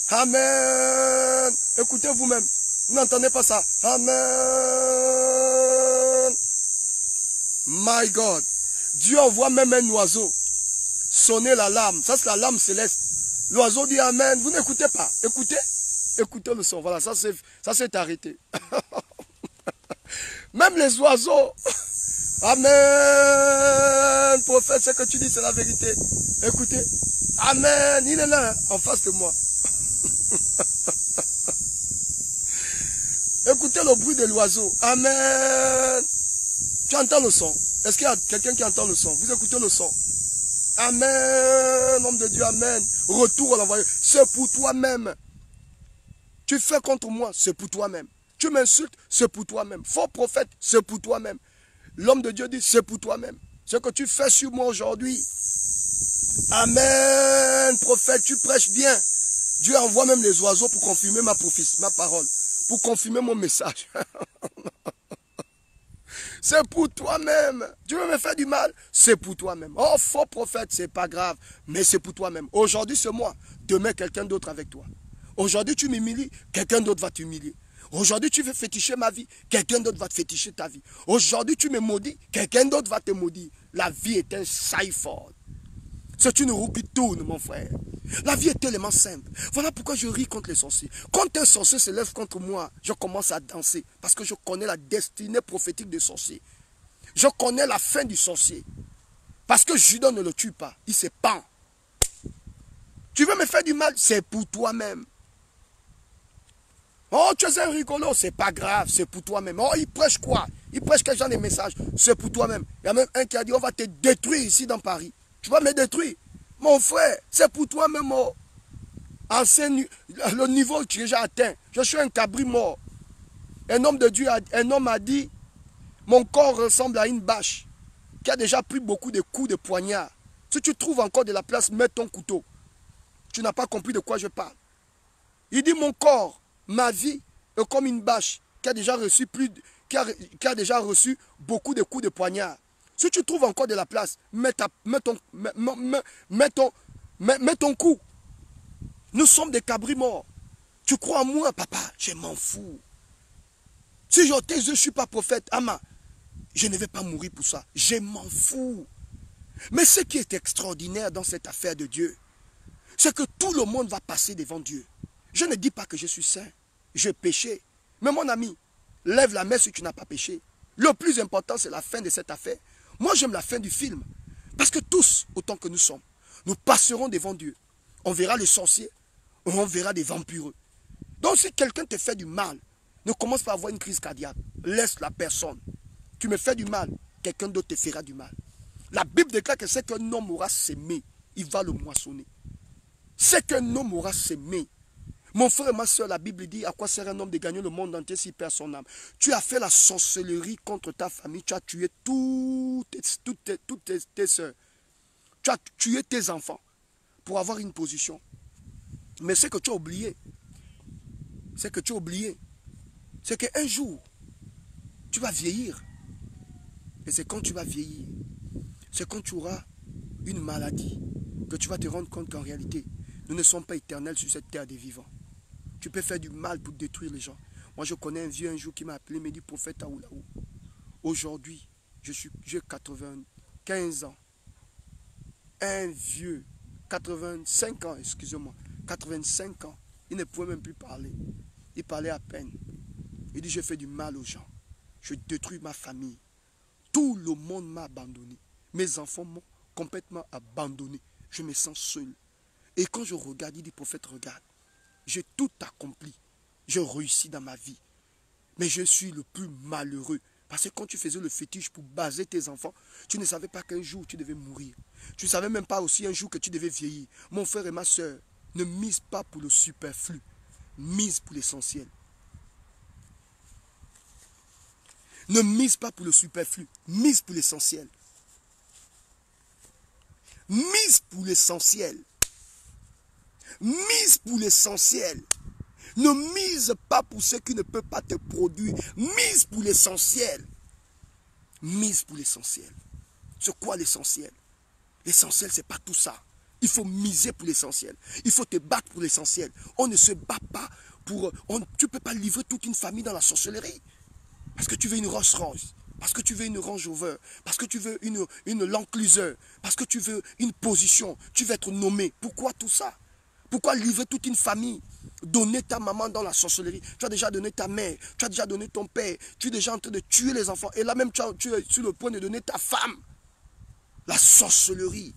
Amen. Écoutez vous-même. Vous n'entendez pas ça? Amen. My God. Dieu envoie même un oiseau sonner l'alarme. Ça, c'est l'alarme céleste. L'oiseau dit Amen. Vous n'écoutez pas. Écoutez. Écoutez le son. Voilà, ça s'est arrêté. Même les oiseaux. Amen. Prophète, ce que tu dis, c'est la vérité. Écoutez. Amen. Il est là, hein, en face de moi. Écoutez le bruit de l'oiseau. Amen. Tu entends le son? Est-ce qu'il y a quelqu'un qui entend le son? Vous écoutez le son? Amen. Homme de Dieu, amen. Retour à l'envoyeur. C'est pour toi-même. Tu fais contre moi, c'est pour toi-même. Tu m'insultes, c'est pour toi-même. Faux prophète, c'est pour toi-même. L'homme de Dieu dit, c'est pour toi-même. Ce que tu fais sur moi aujourd'hui. Amen. Prophète, tu prêches bien. Dieu envoie même les oiseaux pour confirmer ma prophétie, ma parole. Pour confirmer mon message. C'est pour toi-même. Tu veux me faire du mal? C'est pour toi-même. Oh, faux prophète, c'est pas grave, mais c'est pour toi-même. Aujourd'hui, c'est moi. Demain, quelqu'un d'autre avec toi. Aujourd'hui, tu m'humilies, quelqu'un d'autre va t'humilier. Aujourd'hui, tu veux féticher ma vie, quelqu'un d'autre va te féticher ta vie. Aujourd'hui, tu me maudis, quelqu'un d'autre va te maudire. La vie est un cypher. C'est une roue qui tourne, mon frère. La vie est tellement simple. Voilà pourquoi je ris contre les sorciers. Quand un sorcier se lève contre moi, je commence à danser. Parce que je connais la destinée prophétique des sorciers. Je connais la fin du sorcier. Parce que Judas ne le tue pas. Il se pend. Tu veux me faire du mal? C'est pour toi-même. Oh, tu es un rigolo. C'est pas grave. C'est pour toi-même. Oh, il prêche quoi? Il prêche quel genre de message? C'est pour toi-même. Il y a même un qui a dit, on va te détruire ici dans Paris. Tu vas me détruire. Mon frère, c'est pour toi-même. Oh. Le niveau que j'ai atteint. Je suis un cabri mort. Un homme de Dieu, un homme a dit, mon corps ressemble à une bâche qui a déjà pris beaucoup de coups de poignard. Si tu trouves encore de la place, mets ton couteau. Tu n'as pas compris de quoi je parle. Il dit, mon corps, ma vie, est comme une bâche qui a déjà reçu, déjà reçu beaucoup de coups de poignard. Si tu trouves encore de la place, mets ton coup. Nous sommes des cabris morts. Tu crois en moi, papa? Je m'en fous. Si je ne suis pas prophète, Ama, je ne vais pas mourir pour ça. Je m'en fous. Mais ce qui est extraordinaire dans cette affaire de Dieu, c'est que tout le monde va passer devant Dieu. Je ne dis pas que je suis saint. Je péchais. Mais mon ami, lève la main si tu n'as pas péché. Le plus important, c'est la fin de cette affaire. Moi, j'aime la fin du film. Parce que tous, autant que nous sommes, nous passerons devant Dieu. On verra les sorciers, on verra des vampireux. Donc si quelqu'un te fait du mal, ne commence pas à avoir une crise cardiaque. Laisse la personne. Tu me fais du mal, quelqu'un d'autre te fera du mal. La Bible déclare que c'est qu'un homme aura sémé, il va le moissonner. C'est qu'un homme aura sémé. Mon frère et ma soeur, la Bible dit, à quoi sert un homme de gagner le monde entier s'il perd son âme? Tu as fait la sorcellerie contre ta famille, tu as tué toutes tes soeurs. Tu as tué tes enfants pour avoir une position. Mais ce que tu as oublié, c'est qu'un jour, tu vas vieillir. Et c'est quand tu vas vieillir, c'est quand tu auras une maladie, que tu vas te rendre compte qu'en réalité, nous ne sommes pas éternels sur cette terre des vivants. Tu peux faire du mal pour détruire les gens. Moi, je connais un vieux un jour qui m'a appelé, me dit, prophète Aoulaou. Aujourd'hui, j'ai 95 ans. Un vieux, 85 ans, excusez-moi, 85 ans. Il ne pouvait même plus parler. Il parlait à peine. Il dit, je fais du mal aux gens. Je détruis ma famille. Tout le monde m'a abandonné. Mes enfants m'ont complètement abandonné. Je me sens seul. Et quand je regarde, il dit, prophète, regarde. J'ai tout accompli. J'ai réussi dans ma vie. Mais je suis le plus malheureux. Parce que quand tu faisais le fétiche pour baser tes enfants, tu ne savais pas qu'un jour tu devais mourir. Tu ne savais même pas aussi un jour que tu devais vieillir. Mon frère et ma soeur, ne mise pas pour le superflu. Mise pour l'essentiel. Ne mise pas pour le superflu. Mise pour l'essentiel. Mise pour l'essentiel. Mise pour l'essentiel. Ne mise pas pour ce qui ne peut pas te produire. Mise pour l'essentiel. Mise pour l'essentiel. C'est quoi l'essentiel? L'essentiel, ce n'est pas tout ça. Il faut miser pour l'essentiel. Il faut te battre pour l'essentiel. On ne se bat pas pour... tu ne peux pas livrer toute une famille dans la sorcellerie. Parce que tu veux une Rolls Royce. Parce que tu veux une Range Rover. Parce que tu veux une Land Cruiser. Parce que tu veux une position. Tu veux être nommé. Pourquoi tout ça? Pourquoi livrer toute une famille? Donner ta maman dans la sorcellerie. Tu as déjà donné ta mère. Tu as déjà donné ton père. Tu es déjà en train de tuer les enfants. Et là même, tu es sur le point de donner ta femme. La sorcellerie.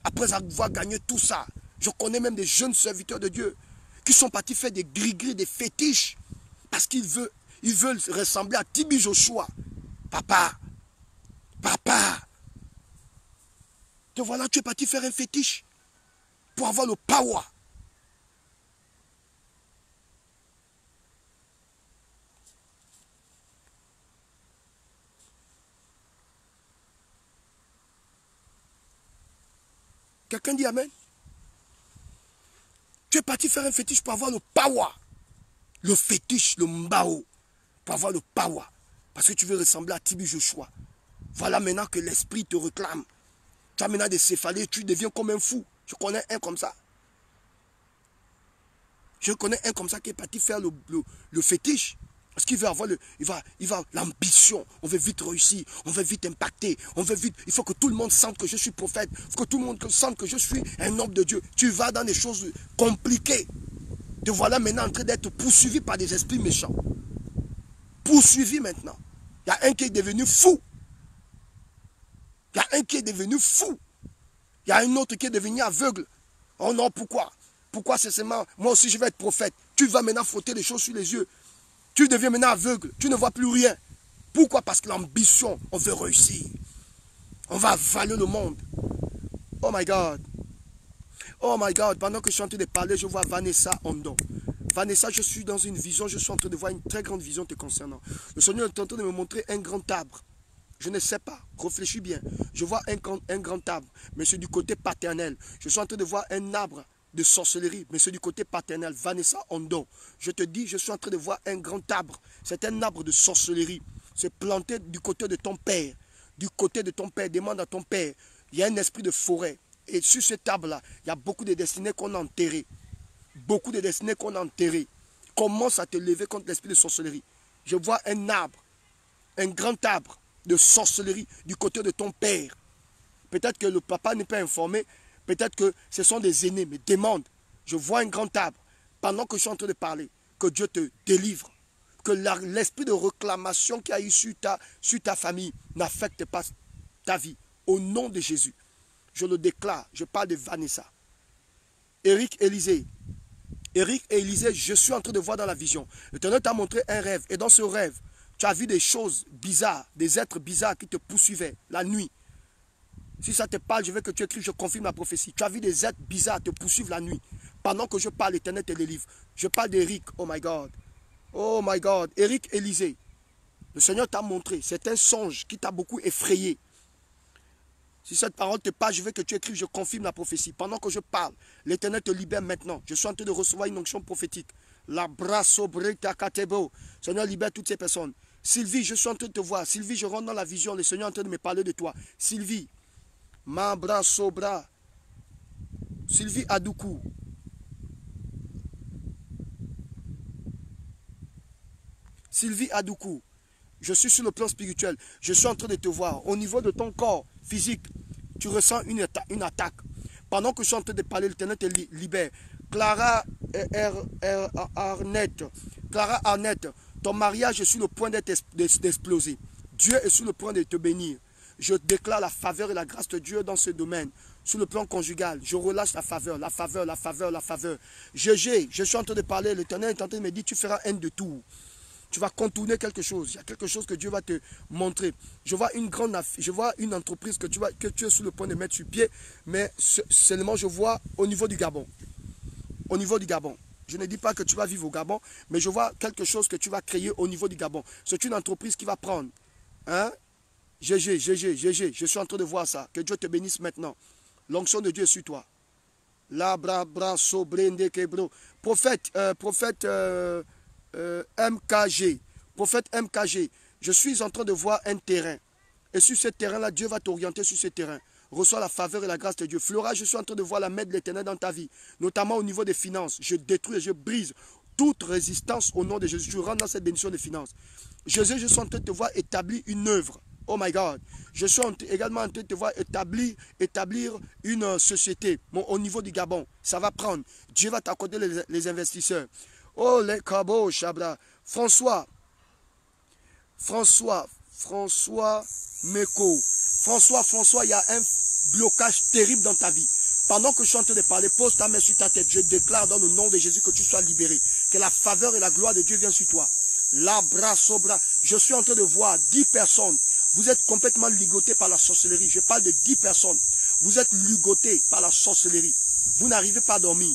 Après avoir gagné tout ça. Je connais même des jeunes serviteurs de Dieu qui sont partis faire des gris-gris, des fétiches. Parce qu'ils veulent ressembler à Tibi Joshua. Papa. Te voilà, tu es parti faire un fétiche. Pour avoir le power. Quelqu'un dit amen. Tu es parti faire un fétiche pour avoir le power. Le fétiche, le mbao. Pour avoir le power. Parce que tu veux ressembler à Tibi Joshua. Voilà maintenant que l'esprit te réclame. Tu as maintenant des céphalées, tu deviens comme un fou. Je connais un comme ça. Je connais un comme ça qui est parti faire le fétiche. Parce qu'il veut avoir l'ambition. On veut vite réussir. On veut vite impacter. On veut vite. Il faut que tout le monde sente que je suis prophète. Il faut que tout le monde sente que je suis un homme de Dieu. Tu vas dans des choses compliquées. Te voilà maintenant en train d'être poursuivi par des esprits méchants. Poursuivi maintenant. Il y a un qui est devenu fou. Il y a un qui est devenu fou. Il y a un autre qui est devenu aveugle. Oh non, pourquoi? Pourquoi c'est seulement, moi aussi je vais être prophète. Tu vas maintenant frotter des choses sur les yeux. Tu deviens maintenant aveugle. Tu ne vois plus rien. Pourquoi? Parce que l'ambition, on veut réussir. On va avaler le monde. Oh my God. Oh my God. Pendant que je suis en train de parler, je vois Vanessa Ondo. Vanessa, je suis dans une vision. Je suis en train de voir une très grande vision te concernant. Le Seigneur est en train de me montrer un grand arbre. Je ne sais pas. Réfléchis bien. Je vois un grand arbre. Mais c'est du côté paternel. Je suis en train de voir un arbre de sorcellerie, mais c'est du côté paternel. Vanessa Ondo, je te dis, je suis en train de voir un grand arbre. C'est un arbre de sorcellerie. C'est planté du côté de ton père. Du côté de ton père, demande à ton père. Il y a un esprit de forêt. Et sur cet arbre-là, il y a beaucoup de destinées qu'on a enterrées. Beaucoup de destinées qu'on a enterrées. Commence à te lever contre l'esprit de sorcellerie. Je vois un arbre, un grand arbre de sorcellerie du côté de ton père. Peut-être que le papa n'est pas informé. Peut-être que ce sont des aînés, mais demande. Je vois un grand arbre. Pendant que je suis en train de parler, que Dieu te délivre. Que l'esprit de réclamation qui a eu sur ta famille n'affecte pas ta vie. Au nom de Jésus. Je le déclare. Je parle de Vanessa. Eric Élisée. Eric et Élisée, je suis en train de voir dans la vision. L'Éternel t'a montré un rêve. Et dans ce rêve, tu as vu des choses bizarres, des êtres bizarres qui te poursuivaient la nuit. Si ça te parle, je veux que tu écrives, je confirme la prophétie. Tu as vu des êtres bizarres te poursuivre la nuit. Pendant que je parle, l'Éternel te délivre. Je parle d'Éric, oh my God. Oh my God. Éric Élisée. Le Seigneur t'a montré. C'est un songe qui t'a beaucoup effrayé. Si cette parole te parle, je veux que tu écrives, je confirme la prophétie. Pendant que je parle, l'Éternel te libère maintenant. Je suis en train de recevoir une onction prophétique. La brasso breta katebo. Seigneur, libère toutes ces personnes. Sylvie, je suis en train de te voir. Sylvie, je rentre dans la vision. Le Seigneur est en train de me parler de toi. Sylvie. Ma bras sobra. Sylvie Adoukou. Sylvie Adoukou. Je suis sur le plan spirituel. Je suis en train de te voir. Au niveau de ton corps physique, tu ressens une attaque. Pendant que je suis en train de parler, l'Éternel te libère. Clara Arnett. Clara Arnett, ton mariage est sur le point d'exploser. Dieu est sur le point de te bénir. Je déclare la faveur et la grâce de Dieu dans ce domaine. Sur le plan conjugal, je relâche la faveur, la faveur, la faveur, la faveur. Je suis en train de parler, l'Éternel est en train de me dire, tu feras un détour. Tu vas contourner quelque chose. Il y a quelque chose que Dieu va te montrer. Je vois une entreprise que tu es sur le point de mettre sur pied, mais seulement je vois au niveau du Gabon. Au niveau du Gabon. Je ne dis pas que tu vas vivre au Gabon, mais je vois quelque chose que tu vas créer au niveau du Gabon. C'est une entreprise qui va prendre. Hein? GG, je suis en train de voir ça. Que Dieu te bénisse maintenant. L'onction de Dieu est sur toi. La bra bra so brende kebro. Prophète MKG. Prophète MKG. Je suis en train de voir un terrain. Et sur ce terrain-là, Dieu va t'orienter sur ce terrain. Reçois la faveur et la grâce de Dieu. Flora, je suis en train de voir la main de l'Éternel dans ta vie. Notamment au niveau des finances. Je détruis et je brise toute résistance au nom de Jésus. Je rentre dans cette bénédiction des finances. Jésus, je suis en train de te voir établir une œuvre. Oh my God. Je suis également en train de te voir établir une société. Bon, au niveau du Gabon, ça va prendre. Dieu va t'accorder les investisseurs. Oh, les cabos, Chabra. François Meko. François, il y a un blocage terrible dans ta vie. Pendant que je suis en train de parler, pose ta main sur ta tête. Je déclare dans le nom de Jésus que tu sois libéré. Que la faveur et la gloire de Dieu viennent sur toi. La bras sobra. Je suis en train de voir 10 personnes. Vous êtes complètement ligotés par la sorcellerie. Je parle de 10 personnes. Vous êtes ligotés par la sorcellerie. Vous n'arrivez pas à dormir.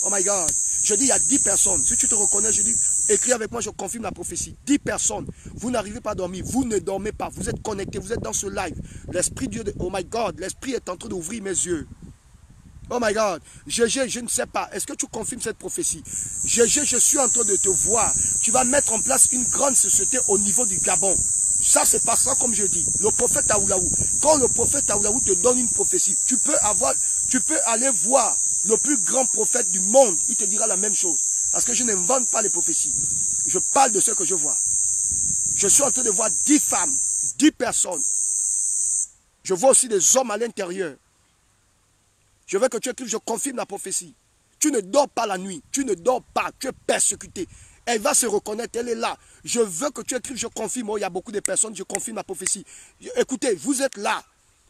Oh my God. Je dis, il y a 10 personnes. Si tu te reconnais, je dis, écris avec moi, je confirme la prophétie. 10 personnes. Vous n'arrivez pas à dormir. Vous ne dormez pas. Vous êtes connectés. Vous êtes dans ce live. L'Esprit Dieu, oh my God. L'Esprit est en train d'ouvrir mes yeux. Oh my God. Je ne sais pas. Est-ce que tu confirmes cette prophétie? Je suis en train de te voir. Tu vas mettre en place une grande société au niveau du Gabon. Ça se passera comme je dis. Le prophète Aoulaou. Quand le prophète Aoulaou te donne une prophétie, tu peux aller voir le plus grand prophète du monde. Il te dira la même chose. Parce que je n'invente pas les prophéties. Je parle de ce que je vois. Je suis en train de voir 10 femmes, 10 personnes. Je vois aussi des hommes à l'intérieur. Je veux que tu écrives, je confirme la prophétie. Tu ne dors pas la nuit. Tu ne dors pas. Tu es persécuté. Elle va se reconnaître. Elle est là. Je veux que tu écrives, je confirme. Oh, il y a beaucoup de personnes, je confirme la prophétie. Écoutez, vous êtes là.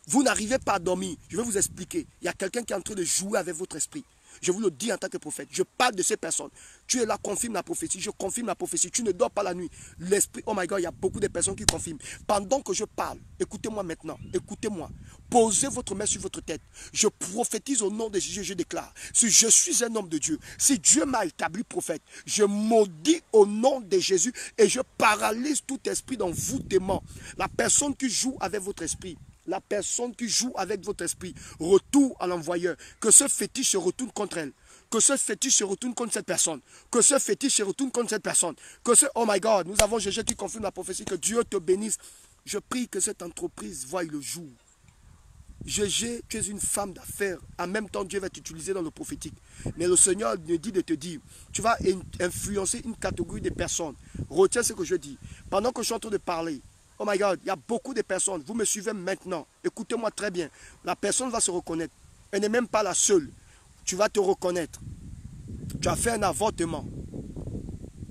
Vous n'arrivez pas à dormir. Je vais vous expliquer. Il y a quelqu'un qui est en train de jouer avec votre esprit. Je vous le dis en tant que prophète. Je parle de ces personnes. Tu es là, confirme la prophétie. Je confirme la prophétie. Tu ne dors pas la nuit. L'esprit, oh my God, il y a beaucoup de personnes qui confirment. Pendant que je parle, écoutez-moi maintenant. Écoutez-moi. Posez votre main sur votre tête. Je prophétise au nom de Jésus. Je déclare. Si je suis un homme de Dieu, si Dieu m'a établi prophète, je maudis au nom de Jésus et je paralyse tout esprit d'envoûtement. La personne qui joue avec votre esprit. La personne qui joue avec votre esprit, retour à l'envoyeur. Que ce fétiche se retourne contre elle. Que ce fétiche se retourne contre cette personne. Que ce fétiche se retourne contre cette personne. Que ce, oh my God, nous avons Jésus qui confirme la prophétie. Que Dieu te bénisse. Je prie que cette entreprise voie le jour. Gégé, tu es une femme d'affaires. En même temps, Dieu va t'utiliser dans le prophétique. Mais le Seigneur me dit de te dire, tu vas influencer une catégorie de personnes. Retiens ce que je dis. Pendant que je suis en train de parler, oh my God, il y a beaucoup de personnes. Vous me suivez maintenant. Écoutez-moi très bien. La personne va se reconnaître. Elle n'est même pas la seule. Tu vas te reconnaître. Tu as fait un avortement.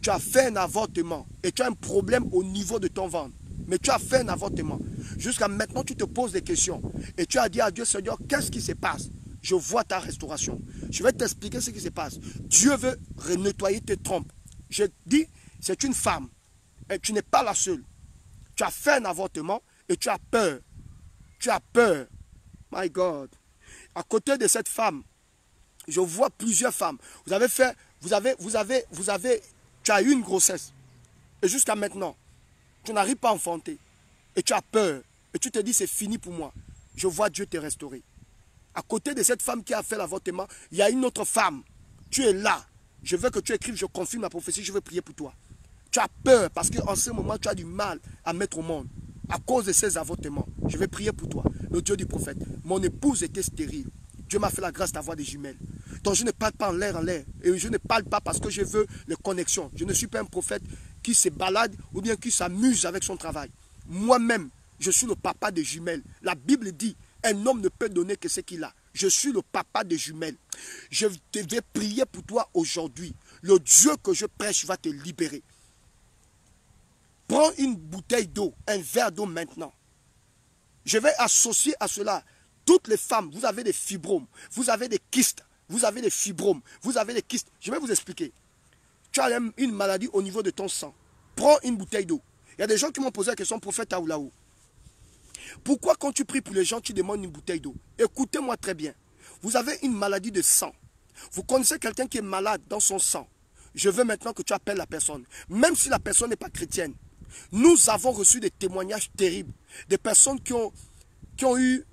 Tu as fait un avortement. Et tu as un problème au niveau de ton ventre. Mais tu as fait un avortement. Jusqu'à maintenant, tu te poses des questions. Et tu as dit à Dieu, Seigneur, qu'est-ce qui se passe? Je vois ta restauration. Je vais t'expliquer ce qui se passe. Dieu veut nettoyer tes trompes. Je dis, c'est une femme. Et tu n'es pas la seule. Tu as fait un avortement et tu as peur. Tu as peur. My God. À côté de cette femme, je vois plusieurs femmes. Tu as eu une grossesse. Et jusqu'à maintenant, tu n'arrives pas à enfanter. Et tu as peur. Et tu te dis, c'est fini pour moi. Je vois Dieu te restaurer. À côté de cette femme qui a fait l'avortement, il y a une autre femme. Tu es là. Je veux que tu écrives, je confirme la prophétie, je veux prier pour toi. Tu as peur parce qu'en ce moment, tu as du mal à mettre au monde. À cause de ces avortements, je vais prier pour toi, le Dieu du prophète. Mon épouse était stérile. Dieu m'a fait la grâce d'avoir des jumelles. Donc je ne parle pas en l'air. Et je ne parle pas parce que je veux les connexions. Je ne suis pas un prophète qui se balade ou bien qui s'amuse avec son travail. Moi-même, je suis le papa des jumelles. La Bible dit, un homme ne peut donner que ce qu'il a. Je suis le papa des jumelles. Je vais prier pour toi aujourd'hui. Le Dieu que je prêche va te libérer. Prends une bouteille d'eau, un verre d'eau maintenant. Je vais associer à cela toutes les femmes. Vous avez des fibromes, vous avez des kystes, vous avez des fibromes, vous avez des kystes. Je vais vous expliquer. Tu as une maladie au niveau de ton sang. Prends une bouteille d'eau. Il y a des gens qui m'ont posé la question, prophète Aoulaou. Pourquoi quand tu pries pour les gens, tu demandes une bouteille d'eau? Écoutez-moi très bien. Vous avez une maladie de sang. Vous connaissez quelqu'un qui est malade dans son sang. Je veux maintenant que tu appelles la personne. Même si la personne n'est pas chrétienne. Nous avons reçu des témoignages terribles. Des personnes qui ont eu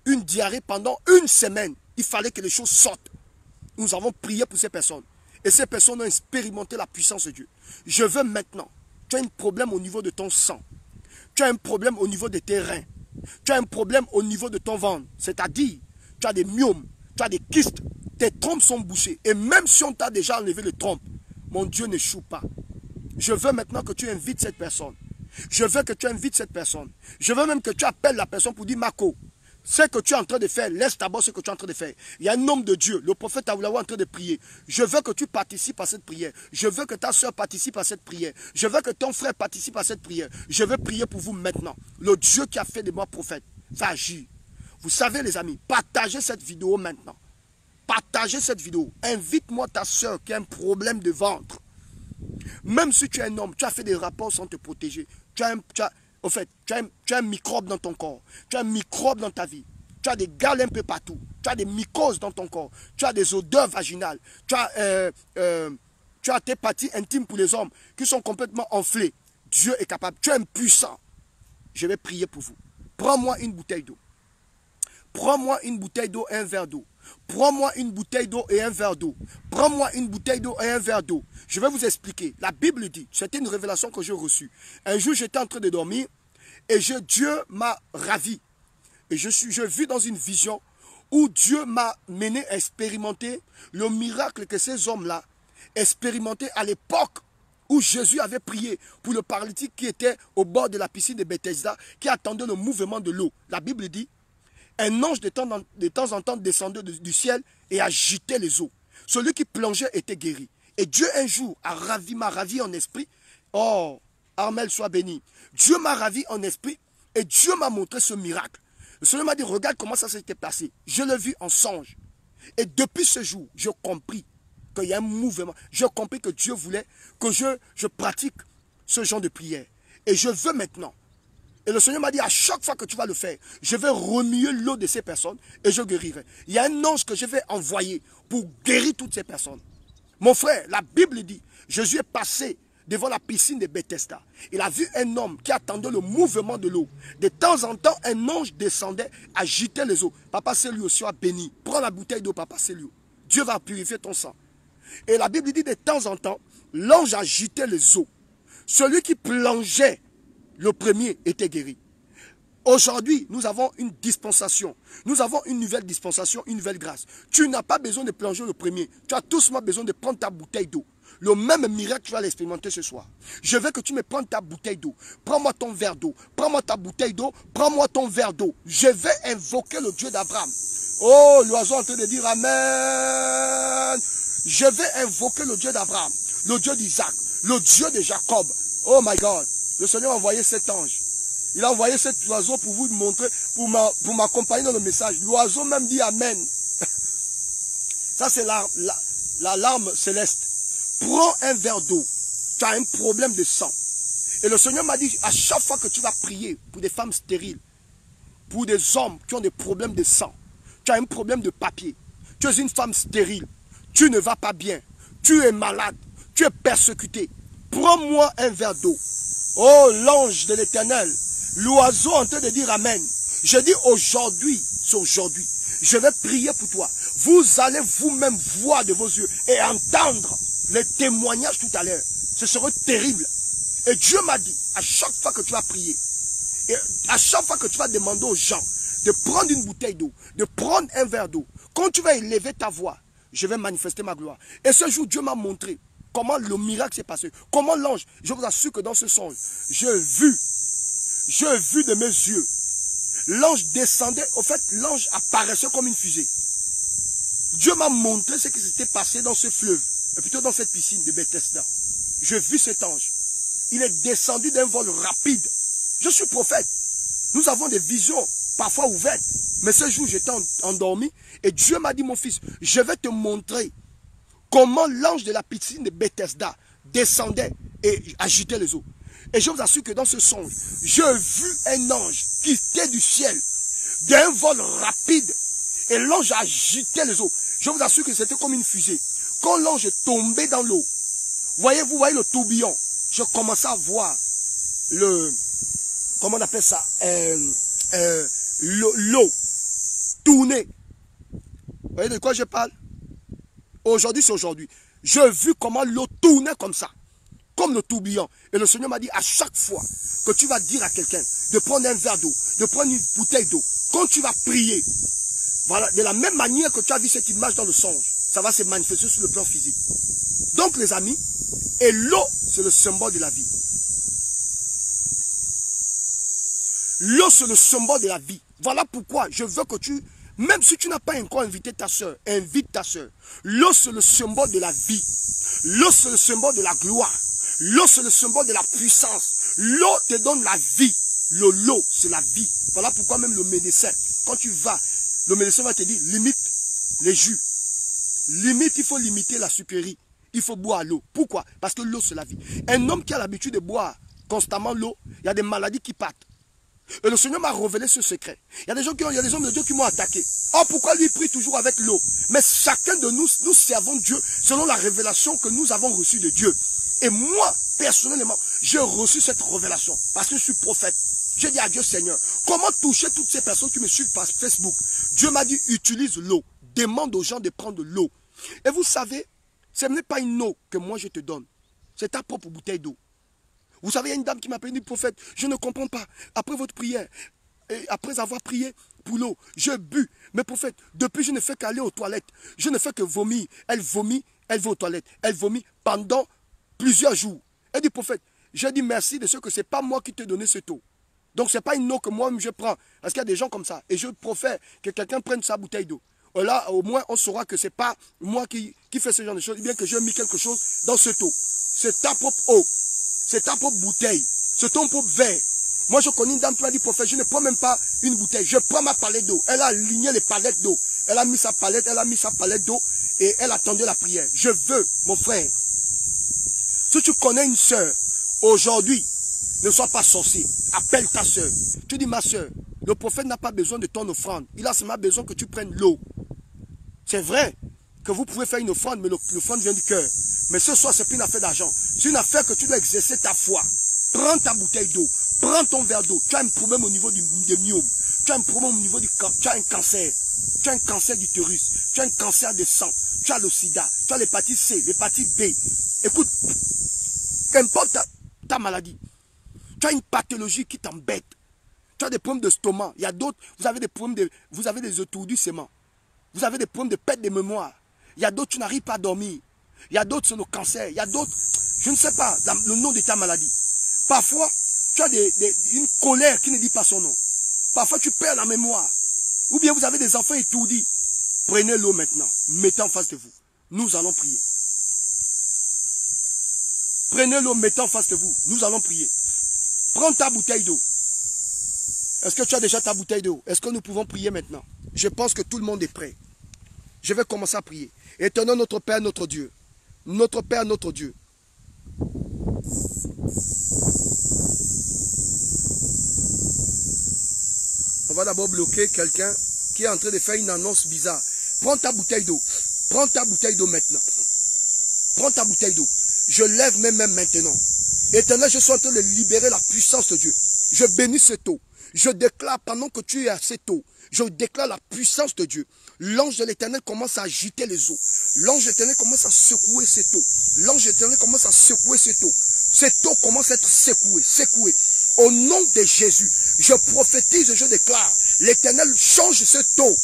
une diarrhée pendant une semaine. Il fallait que les choses sortent. Nous avons prié pour ces personnes. Et ces personnes ont expérimenté la puissance de Dieu. Je veux maintenant. Tu as un problème au niveau de ton sang. Tu as un problème au niveau de tes reins. Tu as un problème au niveau de ton ventre. C'est-à-dire, tu as des myomes, tu as des kystes. Tes trompes sont bouchées. Et même si on t'a déjà enlevé les trompes, mon Dieu n'échoue pas. Je veux maintenant que tu invites cette personne. Je veux que tu invites cette personne. Je veux même que tu appelles la personne pour dire, Marco, ce que tu es en train de faire, laisse d'abord ce que tu es en train de faire. Il y a un homme de Dieu, le prophète Aoulaou, en train de prier. Je veux que tu participes à cette prière. Je veux que ta soeur participe à cette prière. Je veux que ton frère participe à cette prière. Je veux prier pour vous maintenant. Le Dieu qui a fait de moi prophète va agir. Vous savez les amis, partagez cette vidéo maintenant. Partagez cette vidéo. Invite-moi ta soeur qui a un problème de ventre. Même si tu es un homme, tu as fait des rapports sans te protéger. Tu as un microbe dans ton corps. Tu as un microbe dans ta vie. Tu as des gales un peu partout. Tu as des mycoses dans ton corps. Tu as des odeurs vaginales. Tu as tes parties intimes pour les hommes qui sont complètement enflées. Dieu est capable. Tu es impuissant. Je vais prier pour vous. Prends-moi une bouteille d'eau. Prends-moi une bouteille d'eau, un verre d'eau. Prends-moi une bouteille d'eau et un verre d'eau. Prends-moi une bouteille d'eau et un verre d'eau. Je vais vous expliquer. La Bible dit, c'était une révélation que j'ai reçue. Un jour, j'étais en train de dormir et Dieu m'a ravi. Et je vis dans une vision où Dieu m'a mené à expérimenter le miracle que ces hommes-là expérimentaient à l'époque où Jésus avait prié pour le paralytique qui était au bord de la piscine de Bethesda, qui attendait le mouvement de l'eau. La Bible dit, un ange de temps en temps descendait du ciel et agitait les eaux. Celui qui plongeait était guéri. Et Dieu un jour m'a ravi en esprit. Oh, Armel soit béni. Dieu m'a ravi en esprit et Dieu m'a montré ce miracle. Le Seigneur m'a dit, regarde comment ça s'était passé. Je l'ai vu en songe. Et depuis ce jour, j'ai compris qu'il y a un mouvement. J'ai compris que Dieu voulait que je pratique ce genre de prière. Et je veux maintenant. Et le Seigneur m'a dit, à chaque fois que tu vas le faire, je vais remuer l'eau de ces personnes et je guérirai. Il y a un ange que je vais envoyer pour guérir toutes ces personnes. Mon frère, la Bible dit, Jésus est passé devant la piscine de Bethesda. Il a vu un homme qui attendait le mouvement de l'eau. De temps en temps, un ange descendait, agitait les eaux. Papa Célio, sois béni. Prends la bouteille d'eau, Papa Célio. Dieu va purifier ton sang. Et la Bible dit, de temps en temps, l'ange agitait les eaux. Celui qui plongeait, le premier, était guéri. Aujourd'hui, nous avons une dispensation. Nous avons une nouvelle dispensation, une nouvelle grâce. Tu n'as pas besoin de plonger le premier. Tu as tout simplement besoin de prendre ta bouteille d'eau. Le même miracle, tu vas l'expérimenter ce soir. Je veux que tu me prennes ta bouteille d'eau. Prends-moi ton verre d'eau. Prends-moi ta bouteille d'eau. Prends-moi ton verre d'eau. Je vais invoquer le Dieu d'Abraham. Oh, l'oiseau est en train de dire Amen. Je vais invoquer le Dieu d'Abraham, le Dieu d'Isaac, le Dieu de Jacob. Oh my God. Le Seigneur a envoyé cet ange. Il a envoyé cet oiseau pour vous montrer, pour m'accompagner dans le message. L'oiseau même dit Amen. Ça, c'est l'alarme céleste. Prends un verre d'eau. Tu as un problème de sang. Et le Seigneur m'a dit, à chaque fois que tu vas prier pour des femmes stériles, pour des hommes qui ont des problèmes de sang, tu as un problème de papier, tu es une femme stérile, tu ne vas pas bien, tu es malade, tu es persécuté. Prends-moi un verre d'eau. Oh, l'ange de l'Éternel, l'oiseau en train de dire Amen. Je dis aujourd'hui, c'est aujourd'hui, je vais prier pour toi. Vous allez vous-même voir de vos yeux et entendre les témoignages tout à l'heure. Ce serait terrible. Et Dieu m'a dit, à chaque fois que tu vas prier, et à chaque fois que tu vas demander aux gens de prendre une bouteille d'eau, de prendre un verre d'eau, quand tu vas élever ta voix, je vais manifester ma gloire. Et ce jour, Dieu m'a montré comment le miracle s'est passé. Comment l'ange, je vous assure que dans ce songe, j'ai vu de mes yeux, l'ange descendait, au fait, l'ange apparaissait comme une fusée. Dieu m'a montré ce qui s'était passé dans ce fleuve, et plutôt dans cette piscine de Bethesda. J'ai vu cet ange. Il est descendu d'un vol rapide. Je suis prophète. Nous avons des visions parfois ouvertes. Mais ce jour, j'étais endormi et Dieu m'a dit, mon fils, je vais te montrer comment l'ange de la piscine de Bethesda descendait et agitait les eaux. Et je vous assure que dans ce songe, j'ai vu un ange qui était du ciel, d'un vol rapide. Et l'ange agitait les eaux. Je vous assure que c'était comme une fusée. Quand l'ange est tombé dans l'eau, vous voyez le tourbillon. Je commençais à voir comment on appelle ça, l'eau tourner. Vous voyez de quoi je parle? Aujourd'hui, c'est aujourd'hui. J'ai vu comment l'eau tournait comme ça, comme le tourbillon. Et le Seigneur m'a dit, à chaque fois que tu vas dire à quelqu'un de prendre un verre d'eau, de prendre une bouteille d'eau, quand tu vas prier, voilà, de la même manière que tu as vu cette image dans le songe, ça va se manifester sur le plan physique. Donc les amis, et l'eau, c'est le symbole de la vie. L'eau, c'est le symbole de la vie. Voilà pourquoi je veux que tu, même si tu n'as pas encore invité ta soeur, invite ta soeur. L'eau, c'est le symbole de la vie. L'eau, c'est le symbole de la gloire. L'eau, c'est le symbole de la puissance. L'eau te donne la vie. L'eau, c'est la vie. Voilà pourquoi même le médecin, quand tu vas, le médecin va te dire, limite les jus. Limite, il faut limiter la sucrerie. Il faut boire l'eau. Pourquoi? Parce que l'eau, c'est la vie. Un homme qui a l'habitude de boire constamment l'eau, il y a des maladies qui partent. Et le Seigneur m'a révélé ce secret. Il y a des gens il y a des hommes de Dieu qui m'ont attaqué. Oh, pourquoi lui prie toujours avec l'eau? Mais chacun de nous, nous servons Dieu selon la révélation que nous avons reçue de Dieu. Et moi, personnellement, j'ai reçu cette révélation parce que je suis prophète. J'ai dit à Dieu, Seigneur, comment toucher toutes ces personnes qui me suivent par Facebook? Dieu m'a dit, utilise l'eau. demande aux gens de prendre de l'eau. Et vous savez, ce n'est pas une eau que moi je te donne. C'est ta propre bouteille d'eau. Vous savez, il y a une dame qui m'a appelé, prophète, je ne comprends pas. Après votre prière, et après avoir prié pour l'eau, je bu. Mais prophète, depuis je ne fais qu'aller aux toilettes. Je ne fais que vomir. Elle vomit, elle va aux toilettes. Elle vomit pendant plusieurs jours. Elle dit, prophète, j'ai dit merci de ce que ce n'est pas moi qui t'ai donné cette eau. Donc ce n'est pas une eau que moi je prends. Parce qu'il y a des gens comme ça. Et je préfère que quelqu'un prenne sa bouteille d'eau. Là, au moins, on saura que ce n'est pas moi qui fais ce genre de choses. Bien que j'ai mis quelque chose dans cette eau. C'est ta propre eau. C'est ta propre bouteille. C'est ton propre verre. Moi, je connais une dame qui m'a dit, prophète, je ne prends même pas une bouteille. Je prends ma palette d'eau. Elle a aligné les palettes d'eau. Elle a mis sa palette d'eau et elle attendait la prière. Je veux, mon frère, si tu connais une soeur, aujourd'hui, ne sois pas sorcier. Appelle ta soeur. Tu dis, ma soeur, le prophète n'a pas besoin de ton offrande. Il a seulement besoin que tu prennes l'eau. C'est vrai que vous pouvez faire une offrande, mais l'offrande vient du cœur. Mais ce soir, c'est plus une affaire d'argent. C'est une affaire que tu dois exercer ta foi. Prends ta bouteille d'eau. Prends ton verre d'eau. Tu as un problème au niveau du myome. Tu as un problème au niveau du cancer. Tu as un cancer. Tu as un cancer d'utérus. Tu as un cancer de sang. Tu as le sida. Tu as l'hépatite C, l'hépatite B. Écoute, qu'importe ta maladie. Tu as une pathologie qui t'embête. Tu as des problèmes de stomac. Il y a d'autres, vous avez des problèmes vous avez des étourdissements. Vous avez des problèmes de perte de mémoire. Il y a d'autres, tu n'arrives pas à dormir. Il y a d'autres, c'est le cancer. Il y a d'autres, je ne sais pas le nom de ta maladie. Parfois, tu as une colère qui ne dit pas son nom. Parfois, tu perds la mémoire. Ou bien vous avez des enfants étourdis. Prenez l'eau maintenant. Mettez en face de vous. Nous allons prier. Prenez l'eau, mettez en face de vous. Nous allons prier. Prends ta bouteille d'eau. Est-ce que tu as déjà ta bouteille d'eau? Est-ce que nous pouvons prier maintenant? Je pense que tout le monde est prêt. Je vais commencer à prier. Éternel notre Père, notre Dieu. Notre Père, notre Dieu. On va d'abord bloquer quelqu'un qui est en train de faire une annonce bizarre. Prends ta bouteille d'eau. Prends ta bouteille d'eau maintenant. Prends ta bouteille d'eau. Je lève mes mains maintenant. Éternel, je suis en train de libérer la puissance de Dieu. Je bénis cette eau. Je déclare pendant que tu es à cette eau, je déclare la puissance de Dieu. L'ange de l'Éternel commence à agiter les eaux. L'ange de l'Éternel commence à secouer cette eau. L'ange de l'Éternel commence à secouer cette eau. Cette eau commence à être secouée, secouée. Au nom de Jésus, je prophétise et je déclare, l'Éternel change cette eau.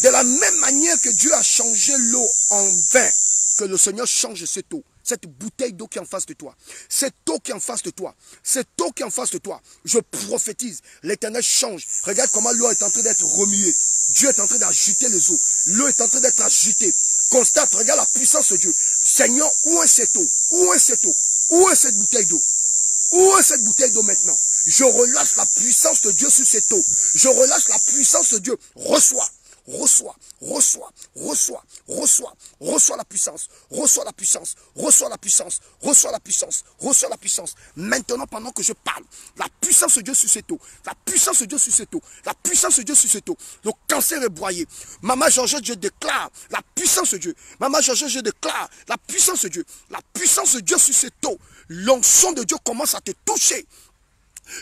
De la même manière que Dieu a changé l'eau en vin, que le Seigneur change cette eau. Cette bouteille d'eau qui est en face de toi. Cette eau qui est en face de toi. Cette eau qui est en face de toi. Je prophétise. L'Éternel change. Regarde comment l'eau est en train d'être remuée. Dieu est en train d'agiter les eaux. L'eau est en train d'être agitée. Constate, regarde la puissance de Dieu. Seigneur, où est cette eau? Où est cette eau? Où est cette bouteille d'eau? Où est cette bouteille d'eau maintenant? Je relâche la puissance de Dieu sur cette eau. Je relâche la puissance de Dieu. Reçois. Reçois, reçois, reçois, reçois, reçois la puissance, reçois la puissance, reçois la puissance, reçois la puissance, reçois la puissance. Maintenant, pendant que je parle, la puissance de Dieu sur cette eau, la puissance de Dieu sur cette eau, la puissance de Dieu sur cette eau. Le cancer est broyé. Maman Georgette, je déclare la puissance de Dieu. Maman Georgette, je déclare la puissance de Dieu. La puissance de Dieu sur cette eau. L'onction de Dieu commence à te toucher.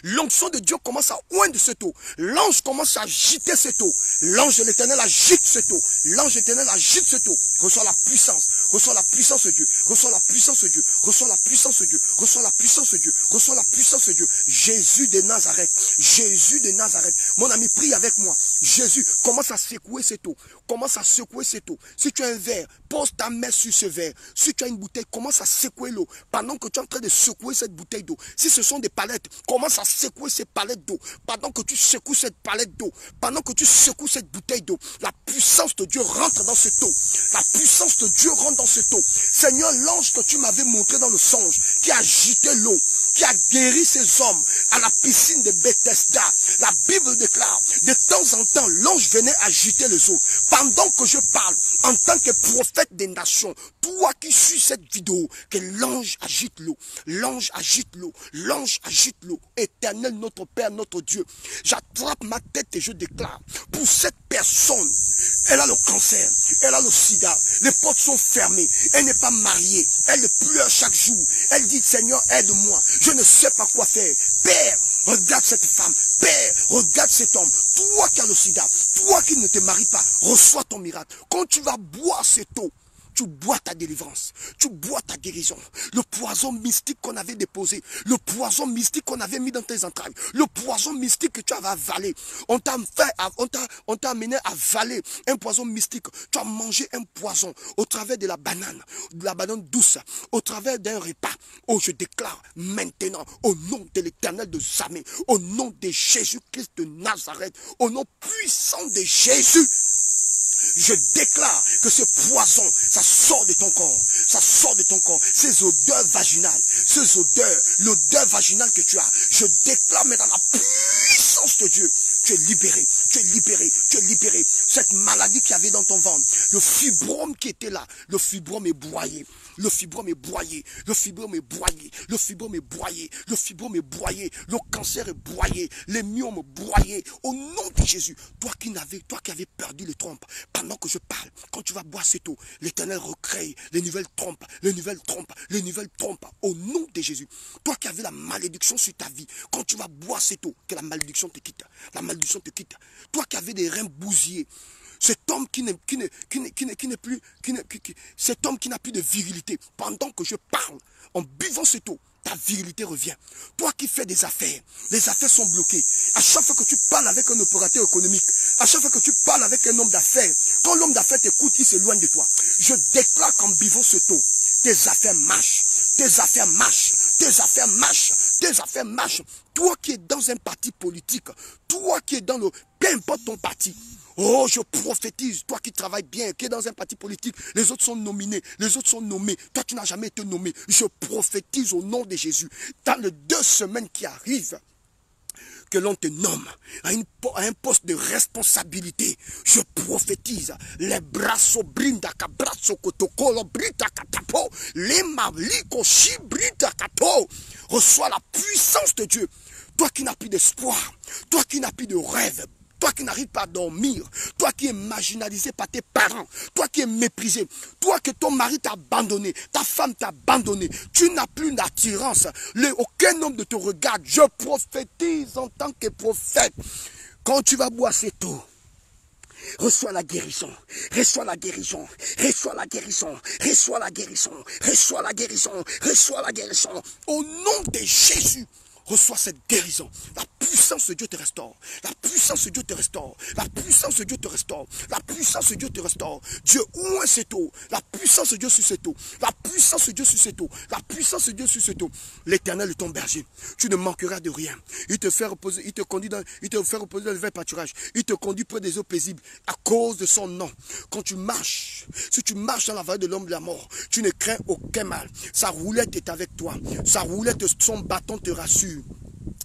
L'onction de Dieu commence à oindre cette eau. L'ange commence à agiter cette eau. L'ange de l'Éternel agite cette eau. L'ange de l'Éternel agite cette eau. Reçois la puissance. Reçois la puissance de Dieu. Reçois la puissance de Dieu. Reçois la puissance de Dieu. Reçois la puissance de Dieu. Reçois la puissance de Dieu. Jésus de Nazareth. Jésus de Nazareth. Mon ami, prie avec moi. Jésus, commence à secouer cette eau. Commence à secouer cette eau. Si tu as un verre, pose ta main sur ce verre. Si tu as une bouteille, commence à secouer l'eau. Pendant que tu es en train de secouer cette bouteille d'eau. Si ce sont des palettes, commence à secouer ces palettes d'eau. Pendant que tu secoues cette palette d'eau, pendant que tu secoues cette bouteille d'eau, la puissance de Dieu rentre dans cette eau. La puissance de Dieu rentre dans cette eau. Seigneur, l'ange que tu m'avais montré dans le songe, qui a agité l'eau, qui a guéri ces hommes à la piscine de Bethesda. La Bible déclare, de temps en temps, l'ange venait agiter les eaux. Pendant que je parle, en tant que prophète des nations, toi qui suis cette vidéo, que l'ange agite l'eau, l'ange agite l'eau, l'ange agite l'eau. Éternel, notre Père, notre Dieu, j'attrape ma tête et je déclare, pour cette personne, elle a le cancer, elle a le sida, les portes sont fermées, elle n'est pas mariée, elle pleure chaque jour, elle dit, Seigneur, aide-moi, je ne sais pas quoi faire. Père, regarde cette femme, Père, regarde cet homme, toi qui as le sida, Toi qui ne te maries pas, reçois ton miracle. Quand tu vas boire cette eau, tu bois ta délivrance, tu bois ta guérison. Le poison mystique qu'on avait déposé, le poison mystique qu'on avait mis dans tes entrailles, le poison mystique que tu avais avalé, on t'a amené à avaler un poison mystique. Tu as mangé un poison au travers de la banane douce, au travers d'un repas. Oh, je déclare maintenant, au nom de l'Éternel de Zamé, au nom de Jésus-Christ de Nazareth, au nom puissant de Jésus, je déclare que ce poison, ça sort de ton corps. Ça sort de ton corps. Ces odeurs vaginales, ces odeurs, l'odeur vaginale que tu as, je déclare maintenant la puissance de Dieu. Tu es libéré, tu es libéré, tu es libéré. Cette maladie qu'il y avait dans ton ventre, le fibrome qui était là, le fibrome est broyé. Le fibrome est broyé, le fibrome est broyé, le fibrome est broyé, le fibrome est broyé, le cancer est broyé, les myomes broyés. Au nom de Jésus, toi qui avais perdu les trompes, pendant que je parle, quand tu vas boire cette eau, l'Éternel recrée les nouvelles trompes, les nouvelles trompes, les nouvelles trompes. Au nom de Jésus, toi qui avais la malédiction sur ta vie, quand tu vas boire cette eau, que la malédiction te quitte, la malédiction te quitte. Toi qui avais des reins bousillés, cet homme qui cet homme qui n'a plus de virilité, pendant que je parle, en buvant cette eau, ta virilité revient. Toi qui fais des affaires, les affaires sont bloquées. À chaque fois que tu parles avec un opérateur économique, à chaque fois que tu parles avec un homme d'affaires, quand l'homme d'affaires t'écoute, il s'éloigne de toi. Je déclare qu'en buvant cette eau, tes affaires marchent, tes affaires marchent, tes affaires marchent, tes affaires marchent. Toi qui es dans un parti politique, toi qui es dans le... Peu importe ton parti. Oh, je prophétise, toi qui travailles bien, qui es dans un parti politique, les autres sont nominés, les autres sont nommés. Toi, tu n'as jamais été nommé. Je prophétise au nom de Jésus. Dans les 2 semaines qui arrivent, que l'on te nomme à un poste de responsabilité, je prophétise les brasso brinda cabrasso kotokolo brita katapo les maliko shibrita kato. Reçois la puissance de Dieu. Toi qui n'as plus d'espoir, toi qui n'as plus de rêve, toi qui n'arrives pas à dormir, toi qui es marginalisé par tes parents, toi qui es méprisé, toi que ton mari t'a abandonné, ta femme t'a abandonné, tu n'as plus d'attirance, aucun homme ne te regarde. Je prophétise en tant que prophète. Quand tu vas boire cette eau, reçois la guérison, reçois la guérison, reçois la guérison, reçois la guérison, reçois la guérison, reçois la guérison. Au nom de Jésus, reçois cette guérison. La puissance de Dieu te restaure. La puissance de Dieu te restaure. La puissance de Dieu te restaure. La puissance de Dieu te restaure. Dieu, où est cette eau? La puissance de Dieu sur cette eau. La puissance de Dieu sur cette eau. La puissance de Dieu sur cette eau. L'Éternel est ton berger. Tu ne manqueras de rien. Il te fait reposer, il te fait reposer dans le vert pâturage. Il te conduit près des eaux paisibles à cause de son nom. Quand tu marches, si tu marches dans la vallée de l'ombre de la mort, tu ne crains aucun mal. Sa roulette est avec toi. Sa roulette, son bâton te rassure.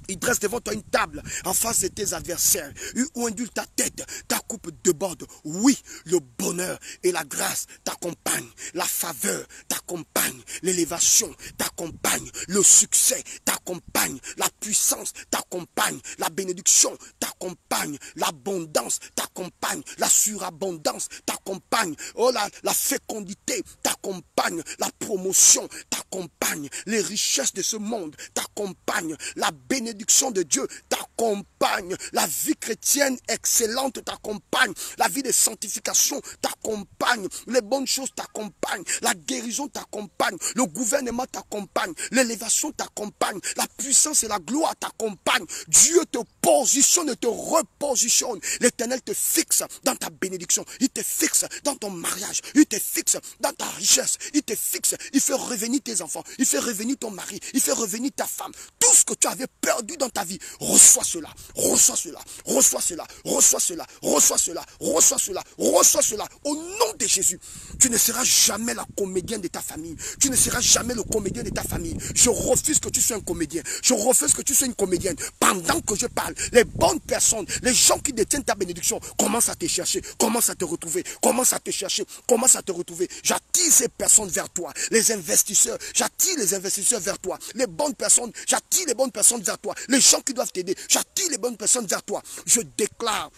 Il dresse devant toi une table en face de tes adversaires. Où indule ta tête, ta coupe déborde. Oui, le bonheur et la grâce t'accompagnent. La faveur t'accompagne. L'élévation t'accompagne. Le succès t'accompagne. La puissance t'accompagne. La bénédiction t'accompagne. L'abondance t'accompagne. La surabondance t'accompagne. Oh, la fécondité t'accompagne. La promotion t'accompagne. Les richesses de ce monde t'accompagnent. La bénédiction de Dieu t'accompagne. La vie chrétienne excellente t'accompagne. La vie de sanctification t'accompagne. Les bonnes choses t'accompagnent. La guérison t'accompagne. Le gouvernement t'accompagne. L'élévation t'accompagne. La puissance et la gloire t'accompagnent. Dieu te positionne et te repositionne. L'Éternel te fixe dans ta bénédiction. Il te fixe dans ton mariage. Il te fixe dans ta richesse. Il te fixe. Il fait revenir tes enfants. Il fait revenir ton mari. Il fait revenir ta femme. Tout ce que tu avais perdu dans ta vie, reçois cela, reçois cela, reçois cela, reçois cela, reçois cela, reçois cela, reçois cela. Au nom de Jésus, tu ne seras jamais la comédienne de ta famille. Tu ne seras jamais le comédien de ta famille. Je refuse que tu sois un comédien. Je refuse que tu sois une comédienne. Pendant que je parle, les bonnes personnes, les gens qui détiennent ta bénédiction, commencent à te chercher, commencent à te retrouver, commencent à te chercher, commencent à te retrouver. J'attire ces personnes vers toi. Les investisseurs, j'attire les investisseurs vers toi. Les bonnes personnes, j'attire les bonnes personnes vers toi. Les gens qui doivent t'aider, j'attire les bonnes personnes vers toi. Je déclare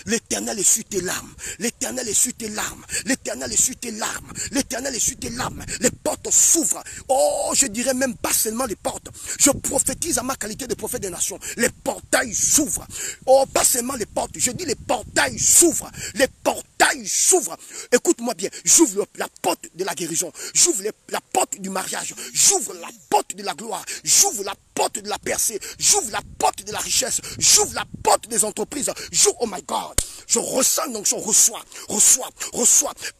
L'Éternel essuie tes larmes. L'Éternel essuie tes larmes. L'Éternel essuie tes larmes. L'Éternel essuie tes larmes. Les portes s'ouvrent. Oh, je dirais même pas seulement les portes. Je prophétise à ma qualité de prophète des nations. Les portails s'ouvrent. Oh, pas seulement les portes. Je dis les portails s'ouvrent. Les portails s'ouvrent. Écoute-moi bien. J'ouvre la porte de la guérison. J'ouvre la porte du mariage. J'ouvre la porte de la gloire. J'ouvre la porte de la percée. J'ouvre la porte de la richesse. J'ouvre la porte des entreprises. J'ouvre, oh my God. Je ressens donc, je reçois.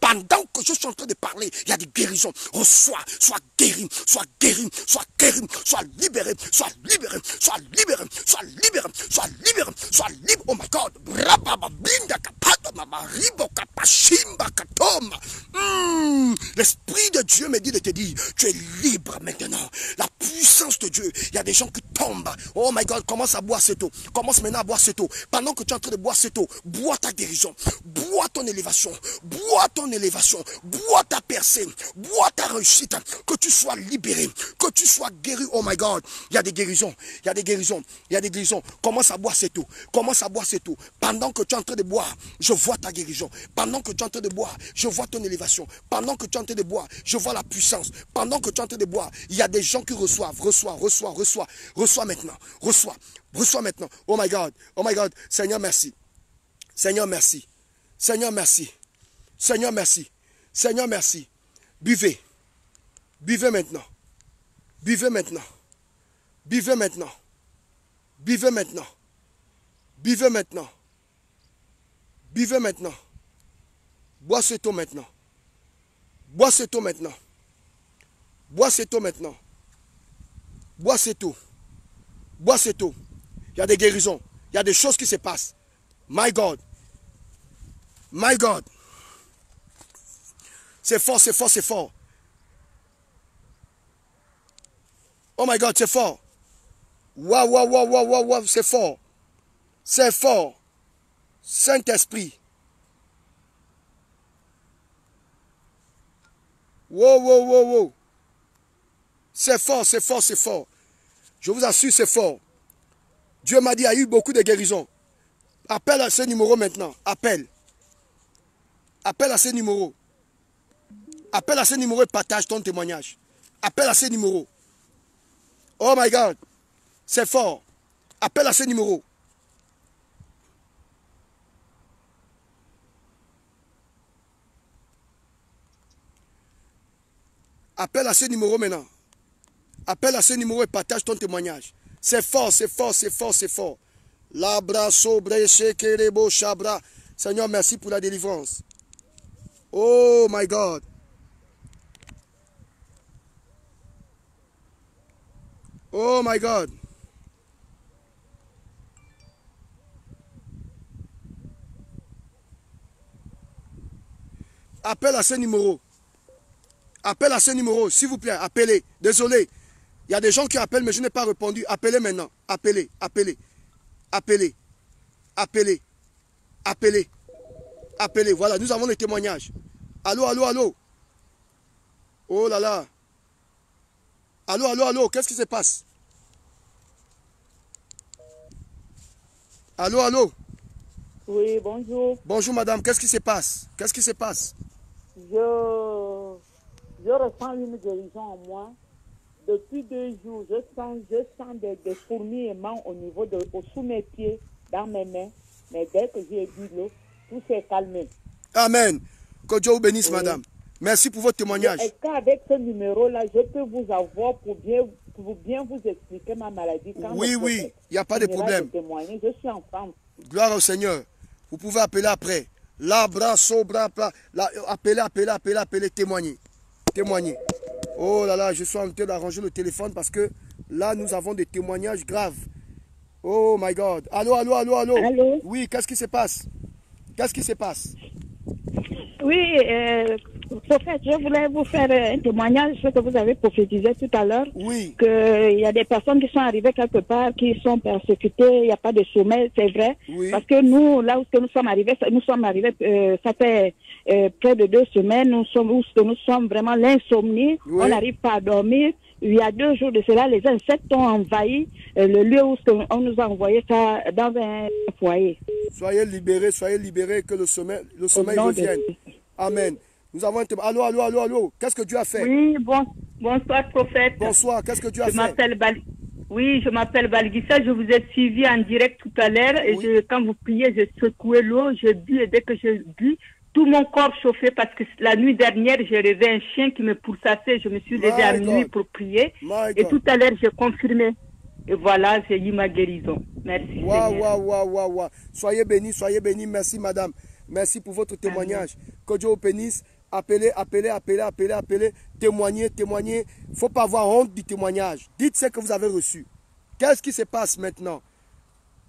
Pendant que je suis en train de parler, il y a des guérisons. Reçois, sois guéri, sois guéri, sois guéri, sois libéré, sois libéré, sois libéré, sois libéré, sois libéré, sois libre. Oh my God. L'Esprit de Dieu me dit de te dire, tu es libre maintenant. La puissance de Dieu. Il y a des gens qui tombent. Oh my God, commence à boire cette eau. Commence maintenant à boire cette eau. Pendant que tu es en train de boire cette eau, bois ta guérison. Bois ton élévation. Bois ton élévation. Bois ta percée. Bois ta réussite. Que tu sois libéré. Que tu sois guéri. Oh my God. Il y a des guérisons. Il y a des guérisons. Il y a des guérisons. Commence à boire cette eau. Commence à boire cette eau. Pendant que tu es en train de boire, je vois ta guérison. Pendant que tu es en train de boire, je vois ton élévation. Pendant que tu es en train de boire, je vois la puissance. Pendant que tu es en train de boire, il y a des gens qui reçoivent. Reçois maintenant. Reçois maintenant. Oh my God. Oh my God. Seigneur, merci. Seigneur, merci. Seigneur, merci. Seigneur, merci. Seigneur, merci. Buvez. Buvez maintenant. Buvez maintenant. Buvez maintenant. Buvez maintenant. Buvez maintenant. Buvez maintenant. Bois cette eau maintenant. Bois cette eau maintenant. Bois cette eau maintenant. Bois cette eau. Bois cette eau. Il y a des guérisons. Il y a des choses qui se passent. My God. My God. C'est fort, c'est fort, c'est fort. Oh my God, c'est fort. Waouh, c'est fort. C'est fort. Saint-Esprit. Wow. C'est fort. Je vous assure, c'est fort. Dieu m'a dit, il y a eu beaucoup de guérisons. Appelle à ce numéro maintenant. Appelle à ce numéro. Appelle à ce numéro et partage ton témoignage. Appelle à ce numéro. Oh my God. C'est fort. Appelle à ce numéro. Appelle à ce numéro maintenant. Appelle à ce numéro et partage ton témoignage. C'est fort. Labra sobre shekerebo shabra. Seigneur, merci pour la délivrance. Oh my God. Oh my God. Appelle à ce numéro. Appelle à ce numéro, s'il vous plaît. Appelez. Désolé. Il y a des gens qui appellent, mais je n'ai pas répondu. Appelez maintenant. Appelez. Voilà, nous avons des témoignages. Allô. Oh là là. Allô. Qu'est-ce qui se passe? Allô. Oui, bonjour. Bonjour madame, qu'est-ce qui se passe? Je ressens une guérison en moi. Depuis 2 jours, je sens des fourmillements sous mes pieds, dans mes mains. Mais dès que j'ai bu l'eau, tout s'est calmé. Amen. Que Dieu vous bénisse, madame. Merci pour votre témoignage. Est-ce qu'avec ce numéro-là, je peux vous avoir pour bien vous expliquer ma maladie? Oui, il n'y a pas de problème. Je suis en France. Gloire au Seigneur. Vous pouvez appeler après. Appelez, témoignez. Oh là là, je suis en train d'arranger le téléphone parce que là, nous avons des témoignages graves. Oh my God. Allô. Allô? Oui, qu'est-ce qui se passe? Oui, prophète, je voulais vous faire un témoignage, ce que vous avez prophétisé tout à l'heure. Oui. Qu'il y a des personnes qui sont arrivées quelque part, qui sont persécutées, il n'y a pas de sommeil, c'est vrai. Oui. Parce que nous, là où nous sommes arrivés, ça fait près de 2 semaines, nous sommes vraiment l'insomnie, Oui. on n'arrive pas à dormir. Il y a 2 jours de cela, les insectes ont envahi le lieu où on nous a envoyé ça dans un foyer. Soyez libérés, que le sommeil nom de revienne. Amen. Nous avons un témoin. Allô, allô, allô, allô. Qu'est-ce que Dieu a fait? Oui, bonsoir prophète. Bonsoir, qu'est-ce que Dieu a Je fait? m'appelle Oui, je m'appelle Balgissa, je vous ai suivi en direct tout à l'heure et Oui. quand vous priez, je secouais l'eau, je bus et dès que je bus, tout mon corps chauffait parce que la nuit dernière, j'ai rêvé un chien qui me pourchassait, je me suis levée à My minuit God. pour prier My et God. tout à l'heure, j'ai confirmé. Et voilà, j'ai eu ma guérison. Merci Waouh, Seigneur. waouh, waouh, waouh. Soyez bénis. Merci madame. Merci pour votre témoignage. Que Dieu vous bénisse. Appelez. Témoignez. Il ne faut pas avoir honte du témoignage. Dites ce que vous avez reçu. Qu'est-ce qui se passe maintenant?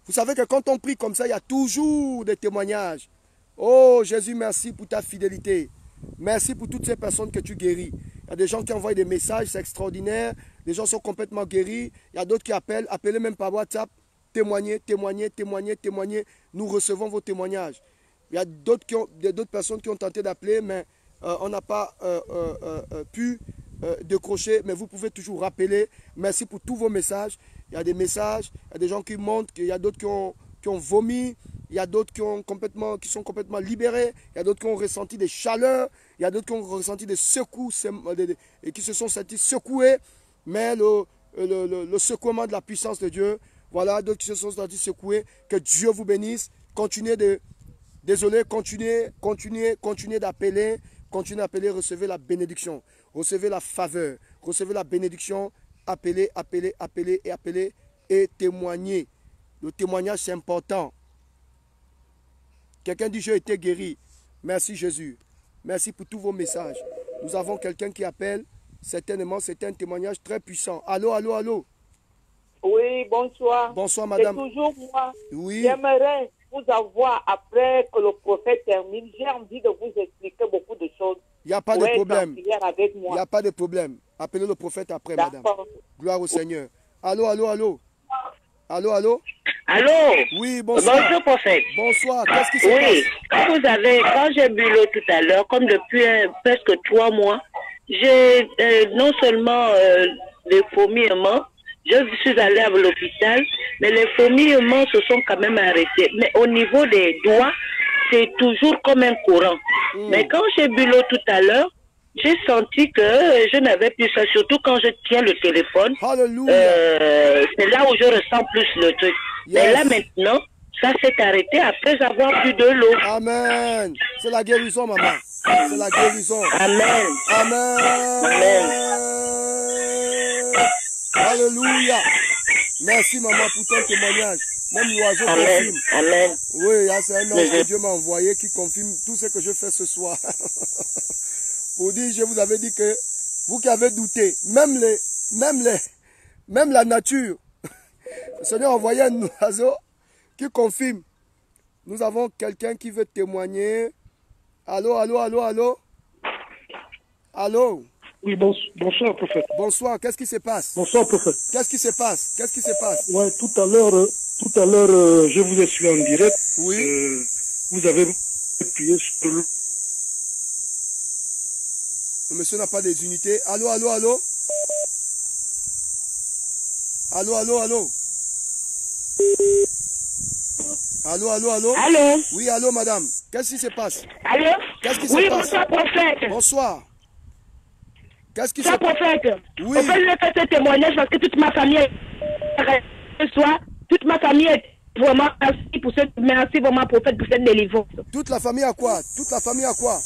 Vous savez que quand on prie comme ça, il y a toujours des témoignages. Oh Jésus, merci pour ta fidélité. Merci pour toutes ces personnes que tu guéris. Il y a des gens qui envoient des messages, c'est extraordinaire. Les gens sont complètement guéris. Il y a d'autres qui appellez même par WhatsApp. Témoignez. Nous recevons vos témoignages. Il y a d'autres personnes qui ont tenté d'appeler, mais on n'a pas pu décrocher. Mais vous pouvez toujours rappeler. Merci pour tous vos messages. Il y a des messages, il y a des gens qui montrent, il y a d'autres qui ont vomi, il y a d'autres qui sont complètement libérés, il y a d'autres qui ont ressenti des chaleurs, il y a d'autres qui ont ressenti des secousses et qui se sont sentis secoués, mais le secouement de la puissance de Dieu, voilà, d'autres qui se sont sentis secoués, que Dieu vous bénisse, continuez d'appeler, recevez la bénédiction, recevez la faveur, recevez la bénédiction. Appelez et témoignez. Le témoignage, c'est important. Quelqu'un dit, j'ai été guéri. Merci Jésus. Merci pour tous vos messages. Nous avons quelqu'un qui appelle. Certainement, c'est un témoignage très puissant. Allô, allô, allô. Oui, bonsoir. Bonsoir, madame. C'est toujours moi. Oui. J'aimerais vous avoir, après que le prophète termine, j'ai envie de vous expliquer beaucoup de choses. Il n'y a pas de problème. Avec Il moi. n'y a pas de problème. Appelez le prophète après, madame. Gloire au Seigneur. Allô, allô, allô. Allô, allô. Allô? Oui, bonsoir. Bonjour, prophète. Bonsoir. Qu'est-ce qui se Oui, passe? quand j'ai bu l'eau tout à l'heure, comme depuis presque 3 mois, j'ai non seulement les fourmillements, je suis allée à l'hôpital, mais les fourmillements se sont quand même arrêtés. Mais au niveau des doigts, c'est toujours comme un courant. Mais quand j'ai bu l'eau tout à l'heure, j'ai senti que je n'avais plus ça, surtout quand je tiens le téléphone. C'est là où je ressens plus le truc. Yes. Mais là maintenant, ça s'est arrêté après avoir bu de l'eau. Amen. C'est la guérison, maman. C'est la guérison. Amen. Amen. Amen. Alléluia. Merci, maman, pour ton témoignage. Même l'oiseau Amen. confirme. Amen. Oui, c'est un ange que Dieu m'a envoyé qui confirme tout ce que je fais ce soir. Pour dire, je vous avais dit que vous qui avez douté, même la nature, le Seigneur a envoyé un oiseau qui confirme. Nous avons quelqu'un qui veut témoigner. Allô, allô, allô, allô. Allô. Oui, bonsoir, prophète. Bonsoir, qu'est-ce qui se passe? Bonsoir, prophète. Qu'est-ce qui se passe? Qu'est-ce qui se passe? Ouais, tout à l'heure, je vous ai suivi en direct. Oui. Vous avez appuyé sur le... Le monsieur n'a pas des unités. Allô, allô, allô. Allô, allô, allô. Allô, allô, allô. Allô? Oui, allô, madame. Qu'est-ce qui se passe? Allô? Qu'est-ce qui Oui, se passe? bonsoir, prophète. Bonsoir. Qu'est-ce qui se Bonsoir, passe? prophète. Oui. On peut lui faire ce témoignage parce que toute ma famille est ce soir. Toute ma famille est vraiment merci vraiment, prophète, pour cette délivrance. Toute la famille à quoi? Toute la famille à quoi?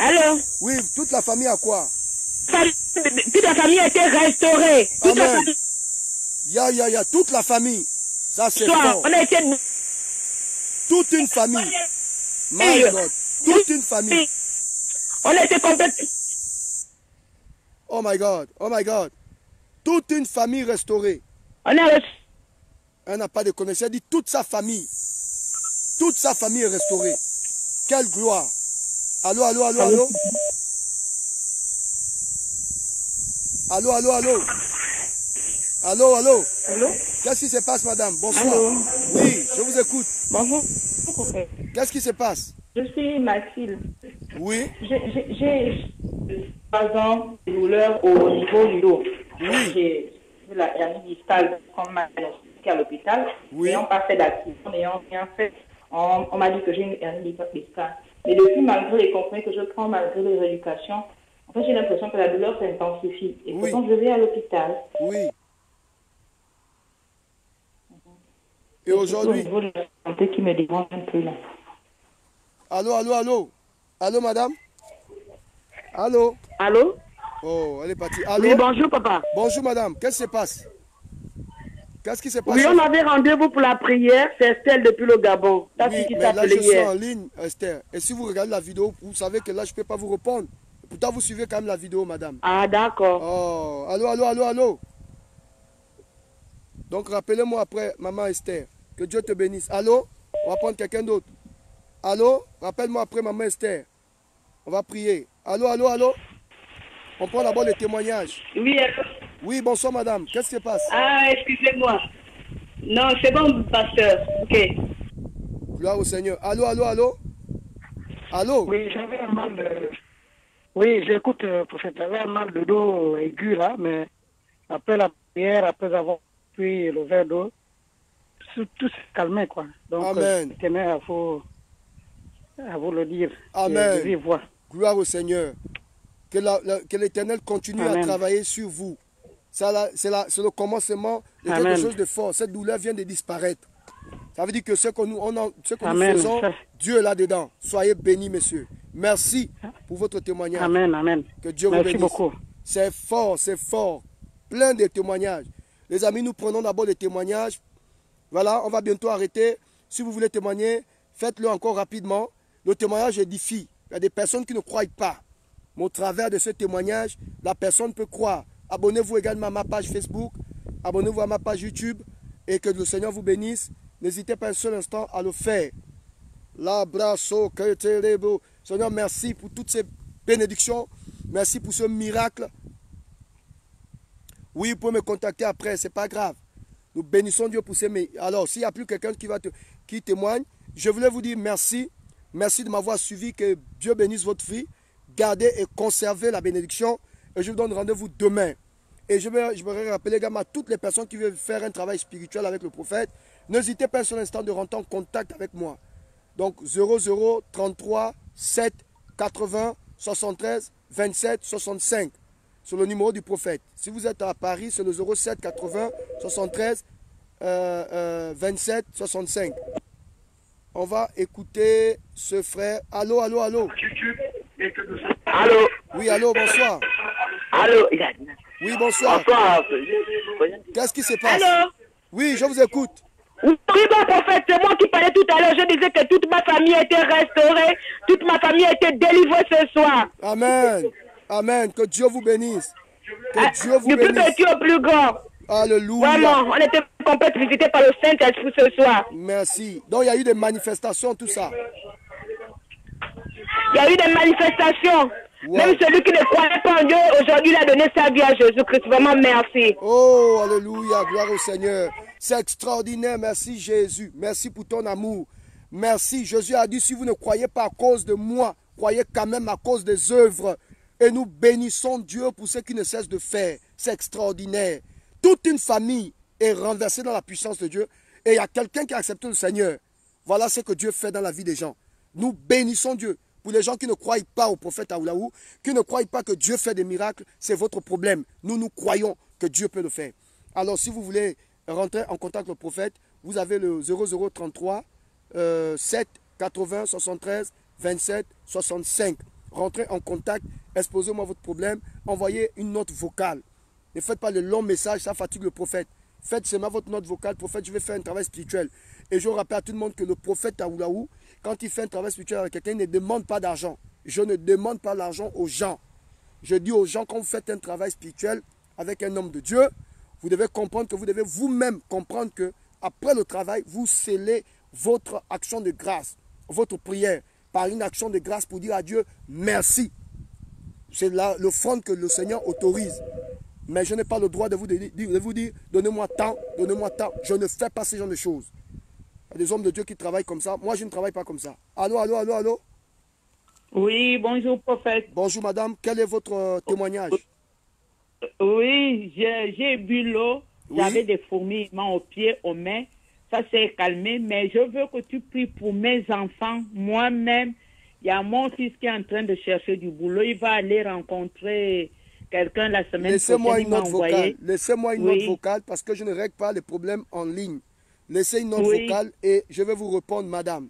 Allô? Oui, toute la famille à quoi? Toute la famille a été restaurée. Toute la Amen. famille. Toute la famille. Ça, c'est Soir, fort. on a été... Toute une famille. My God. Toute une famille. On a été complètement... Oh my God. Oh my God. Toute une famille restaurée. On a reçu... Elle n'a pas de connaissance. Elle dit toute sa famille. Toute sa famille est restaurée. Quelle gloire. Allô, allô, allô, allô. Allô, allô, allô. Allô, allô. Allô? Qu'est-ce qui se passe, madame? Bonsoir. Allô? Oui, je vous écoute. Bonjour, prophète. Qu'est-ce qui se passe? Je suis Mathilde. Oui. J'ai 3 ans de douleur au niveau du dos. Oui. J'ai la hernie discale qu'on m'a diagnostiquée à l'hôpital. Oui. N'ayant pas fait d'accident, n'ayant rien fait, on m'a dit que j'ai une hernie discale. Mais depuis, malgré les comprimés que je prends, malgré les rééducations, en fait, j'ai l'impression que la douleur s'intensifie. Et Oui. pourtant, je vais à l'hôpital. Oui. Et aujourd'hui... Au niveau de la santé qui me dérange un peu là. Allô, allô, allô. Allô, madame. Allô. Allô? Oh, elle est partie. Allô. Oui, bonjour, papa. Bonjour, madame. Qu'est-ce qui se passe? Qu'est-ce qui se passe? Oui, on avait rendez-vous pour la prière. C'est Estelle depuis le Gabon. Oui, mais là, je suis en ligne, Esther. Et si vous regardez la vidéo, vous savez que là, je ne peux pas vous répondre. Pourtant, vous suivez quand même la vidéo, madame. Ah, d'accord. Oh, allô, allô, allô, allô. Donc, rappelez-moi après, maman Esther. Que Dieu te bénisse. Allô? On va prendre quelqu'un d'autre. Allô? Rappelle-moi après, maman Esther. On va prier. Allô, allô, allô? On prend d'abord les témoignages. Oui, Oui, bonsoir, madame. Qu'est-ce qui se passe? ah, excusez-moi. Non, c'est bon, pasteur. Ok. Gloire au Seigneur. Allô, allô, allô? Allô? Oui, j'avais un mal de... Oui, j'écoute, prophète, j'avais un mal de dos aigu là, mais après la prière, après avoir pris le verre d'eau, tout s'est calmé, quoi. Donc, Amen. je tenais à vous le dire. Amen. De vive voix. Gloire au Seigneur. Que l'Éternel continue Amen. à travailler sur vous. C'est le commencement de Amen. quelque chose de fort. Cette douleur vient de disparaître. Ça veut dire que ce que nous Amen. faisons, Dieu est là-dedans. Soyez bénis, messieurs. Merci pour votre témoignage. Amen, amen. Que Dieu vous Merci bénisse. beaucoup. C'est fort, c'est fort. Plein de témoignages. Les amis, nous prenons d'abord les témoignages. Voilà, on va bientôt arrêter. Si vous voulez témoigner, faites-le encore rapidement. Le témoignage édifie. Il y a des personnes qui ne croient pas. Mais au travers de ce témoignage, la personne peut croire. Abonnez-vous également à ma page Facebook. Abonnez-vous à ma page YouTube. Et que le Seigneur vous bénisse. N'hésitez pas un seul instant à le faire. L'abrasso que terebo. Seigneur, merci pour toutes ces bénédictions. Merci pour ce miracle. Oui, vous pouvez me contacter après, c'est pas grave. Nous bénissons Dieu pour ces... Alors, s'il n'y a plus quelqu'un qui témoigne, je voulais vous dire merci. Merci de m'avoir suivi. Que Dieu bénisse votre vie. Gardez et conservez la bénédiction. Et je vous donne rendez-vous demain. Et je voudrais rappeler également à toutes les personnes qui veulent faire un travail spirituel avec le prophète. N'hésitez pas un seul instant de rentrer en contact avec moi. Donc 00 33 7 80 73 27 65. Sur le numéro du prophète. Si vous êtes à Paris, c'est le 07 80 73 27 65. On va écouter ce frère. Allô, allô, allô. Allô? Oui, allô, bonsoir. Allô? Oui, bonsoir. Bonsoir. Qu'est-ce qui se passe? Allô? Oui, je vous écoute. Oui, mon prophète, c'est moi qui parlais tout à l'heure. Je disais que toute ma famille a été restaurée, toute ma famille a été délivrée ce soir. Amen. Amen. Que Dieu vous bénisse. Que Dieu vous Du plus bénisse. petit au plus grand. Alléluia. Vraiment, on était complètement visités par le Saint-Esprit ce soir. Merci. Donc, il y a eu des manifestations, tout ça. Il y a eu des manifestations. Wow. Même celui qui ne croyait pas en Dieu, aujourd'hui, il a donné sa vie à Jésus-Christ. Vraiment, merci. Oh, alléluia. Gloire au Seigneur. C'est extraordinaire. Merci, Jésus. Merci pour ton amour. Merci. Jésus a dit, si vous ne croyez pas à cause de moi, croyez quand même à cause des œuvres. Et nous bénissons Dieu pour ce qu'il ne cesse de faire. C'est extraordinaire. Toute une famille est renversée dans la puissance de Dieu. Et il y a quelqu'un qui a accepté le Seigneur. Voilà ce que Dieu fait dans la vie des gens. Nous bénissons Dieu. Pour les gens qui ne croient pas au prophète Aoulaou, qui ne croient pas que Dieu fait des miracles, c'est votre problème. Nous croyons que Dieu peut le faire. Alors, si vous voulez rentrer en contact avec le prophète, vous avez le 0033 7 80 73 27 65. Rentrez en contact, exposez-moi votre problème, envoyez une note vocale. Ne faites pas de longs messages, ça fatigue le prophète. Faites seulement votre note vocale, prophète, je vais faire un travail spirituel. Et je rappelle à tout le monde que le prophète Aoulaou, quand il fait un travail spirituel avec quelqu'un, il ne demande pas d'argent. Je ne demande pas l'argent aux gens. Je dis aux gens, quand vous faites un travail spirituel avec un homme de Dieu, vous devez comprendre que vous devez vous-même comprendre que après le travail, vous scellez votre action de grâce, votre prière, par une action de grâce pour dire à Dieu merci. C'est l'offrande que le Seigneur autorise. Mais je n'ai pas le droit de vous dire, donnez-moi tant, donnez-moi tant. Je ne fais pas ce genre de choses. Il y a des hommes de Dieu qui travaillent comme ça. Moi, je ne travaille pas comme ça. Allô, allô, allô, allô. Oui, bonjour, prophète. Bonjour madame, quel est votre témoignage? Oui, j'ai bu l'eau, j'avais Oui. des fourmillements aux pieds, aux mains. Ça s'est calmé, mais je veux que tu pries pour mes enfants. Moi-même, il y a mon fils qui est en train de chercher du boulot. Il va aller rencontrer quelqu'un la semaine Laissez-moi prochaine. une Il m'a note vocale. envoyé. Laissez-moi une note Oui, vocale parce que je ne règle pas les problèmes en ligne. Laissez une note oui. vocale et je vais vous répondre, madame.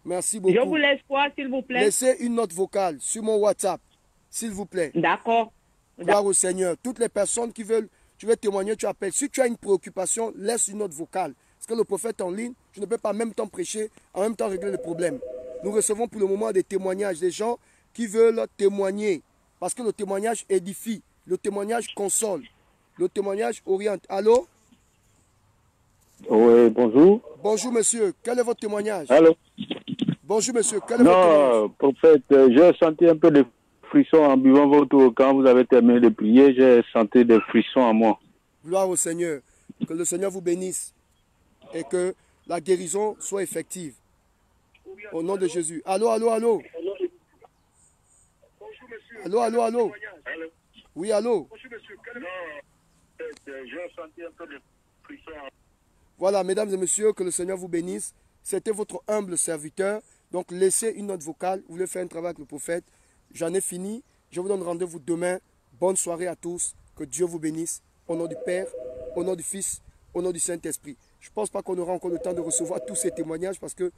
Merci Je vous beaucoup. laisse quoi, s'il vous plaît? Laissez une note vocale sur mon WhatsApp, s'il vous plaît. D'accord. Gloire au Seigneur. Toutes les personnes qui veulent, tu veux témoigner, tu appelles. Si tu as une préoccupation, laisse une note vocale. Parce que le prophète en ligne, je ne peux pas en même temps prêcher, en même temps régler le problème. Nous recevons pour le moment des témoignages, des gens qui veulent témoigner. Parce que le témoignage édifie, le témoignage console, le témoignage oriente. Allô? Oui, bonjour. Bonjour monsieur, quel est votre témoignage? Allô? Bonjour monsieur, quel est votre témoignage? Non, prophète, j'ai senti un peu de frissons en buvant votre eau. Quand vous avez terminé de prier, j'ai senti des frissons en moi. Gloire au Seigneur. Que le Seigneur vous bénisse et que la guérison soit effective. Au nom de Jésus. Allô, allô, allô. Allô, allô, allô. Oui, allô. Voilà, mesdames et messieurs, que le Seigneur vous bénisse. C'était votre humble serviteur. Donc, laissez une note vocale. Vous voulez faire un travail avec le prophète. J'en ai fini. Je vous donne rendez-vous demain. Bonne soirée à tous. Que Dieu vous bénisse. Au nom du Père, au nom du Fils, au nom du Saint-Esprit. Je ne pense pas qu'on aura encore le temps de recevoir tous ces témoignages parce que,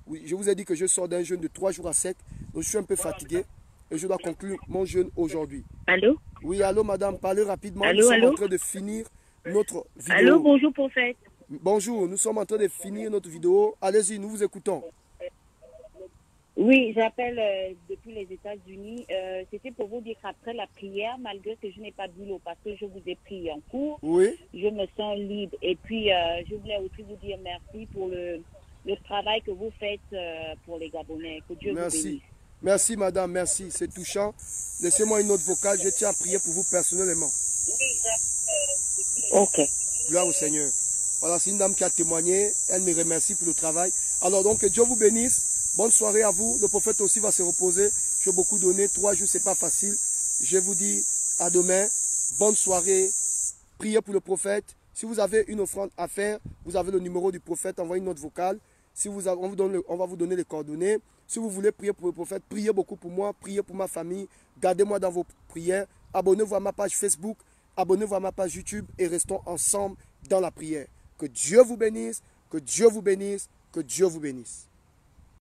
oui, je vous ai dit que je sors d'un jeûne de 3 jours à 7. Donc, je suis un peu fatigué et je dois conclure mon jeûne aujourd'hui. Allô? Oui, allô, madame. Parlez rapidement. Allô, Nous sommes allô? en train de finir notre vidéo. Allô, bonjour prophète. Bonjour, nous sommes en train de finir notre vidéo. Allez-y, nous vous écoutons. Oui, j'appelle depuis les États-Unis. C'était pour vous dire qu'après la prière, malgré que je n'ai pas bu l'eau parce que je vous ai pris en cours, Oui, je me sens libre. Et puis, je voulais aussi vous dire merci pour le travail que vous faites pour les Gabonais. Que Dieu vous merci. bénisse. Merci, madame, merci. C'est touchant. Laissez-moi une note vocale. Je tiens à prier pour vous personnellement. Ok. Gloire au Seigneur. Voilà, c'est une dame qui a témoigné. Elle me remercie pour le travail. Alors, donc, que Dieu vous bénisse. Bonne soirée à vous. Le prophète aussi va se reposer. Je vais beaucoup donner. 3 jours, c'est pas facile. Je vous dis à demain. Bonne soirée. Priez pour le prophète. Si vous avez une offrande à faire, vous avez le numéro du prophète. Envoyez une note vocale. Si vous avez, on va vous donner les coordonnées. Si vous voulez prier pour le prophète, priez beaucoup pour moi. Priez pour ma famille. Gardez-moi dans vos prières. Abonnez-vous à ma page Facebook. Abonnez-vous à ma page YouTube. Et restons ensemble dans la prière. Que Dieu vous bénisse. Que Dieu vous bénisse. Que Dieu vous bénisse.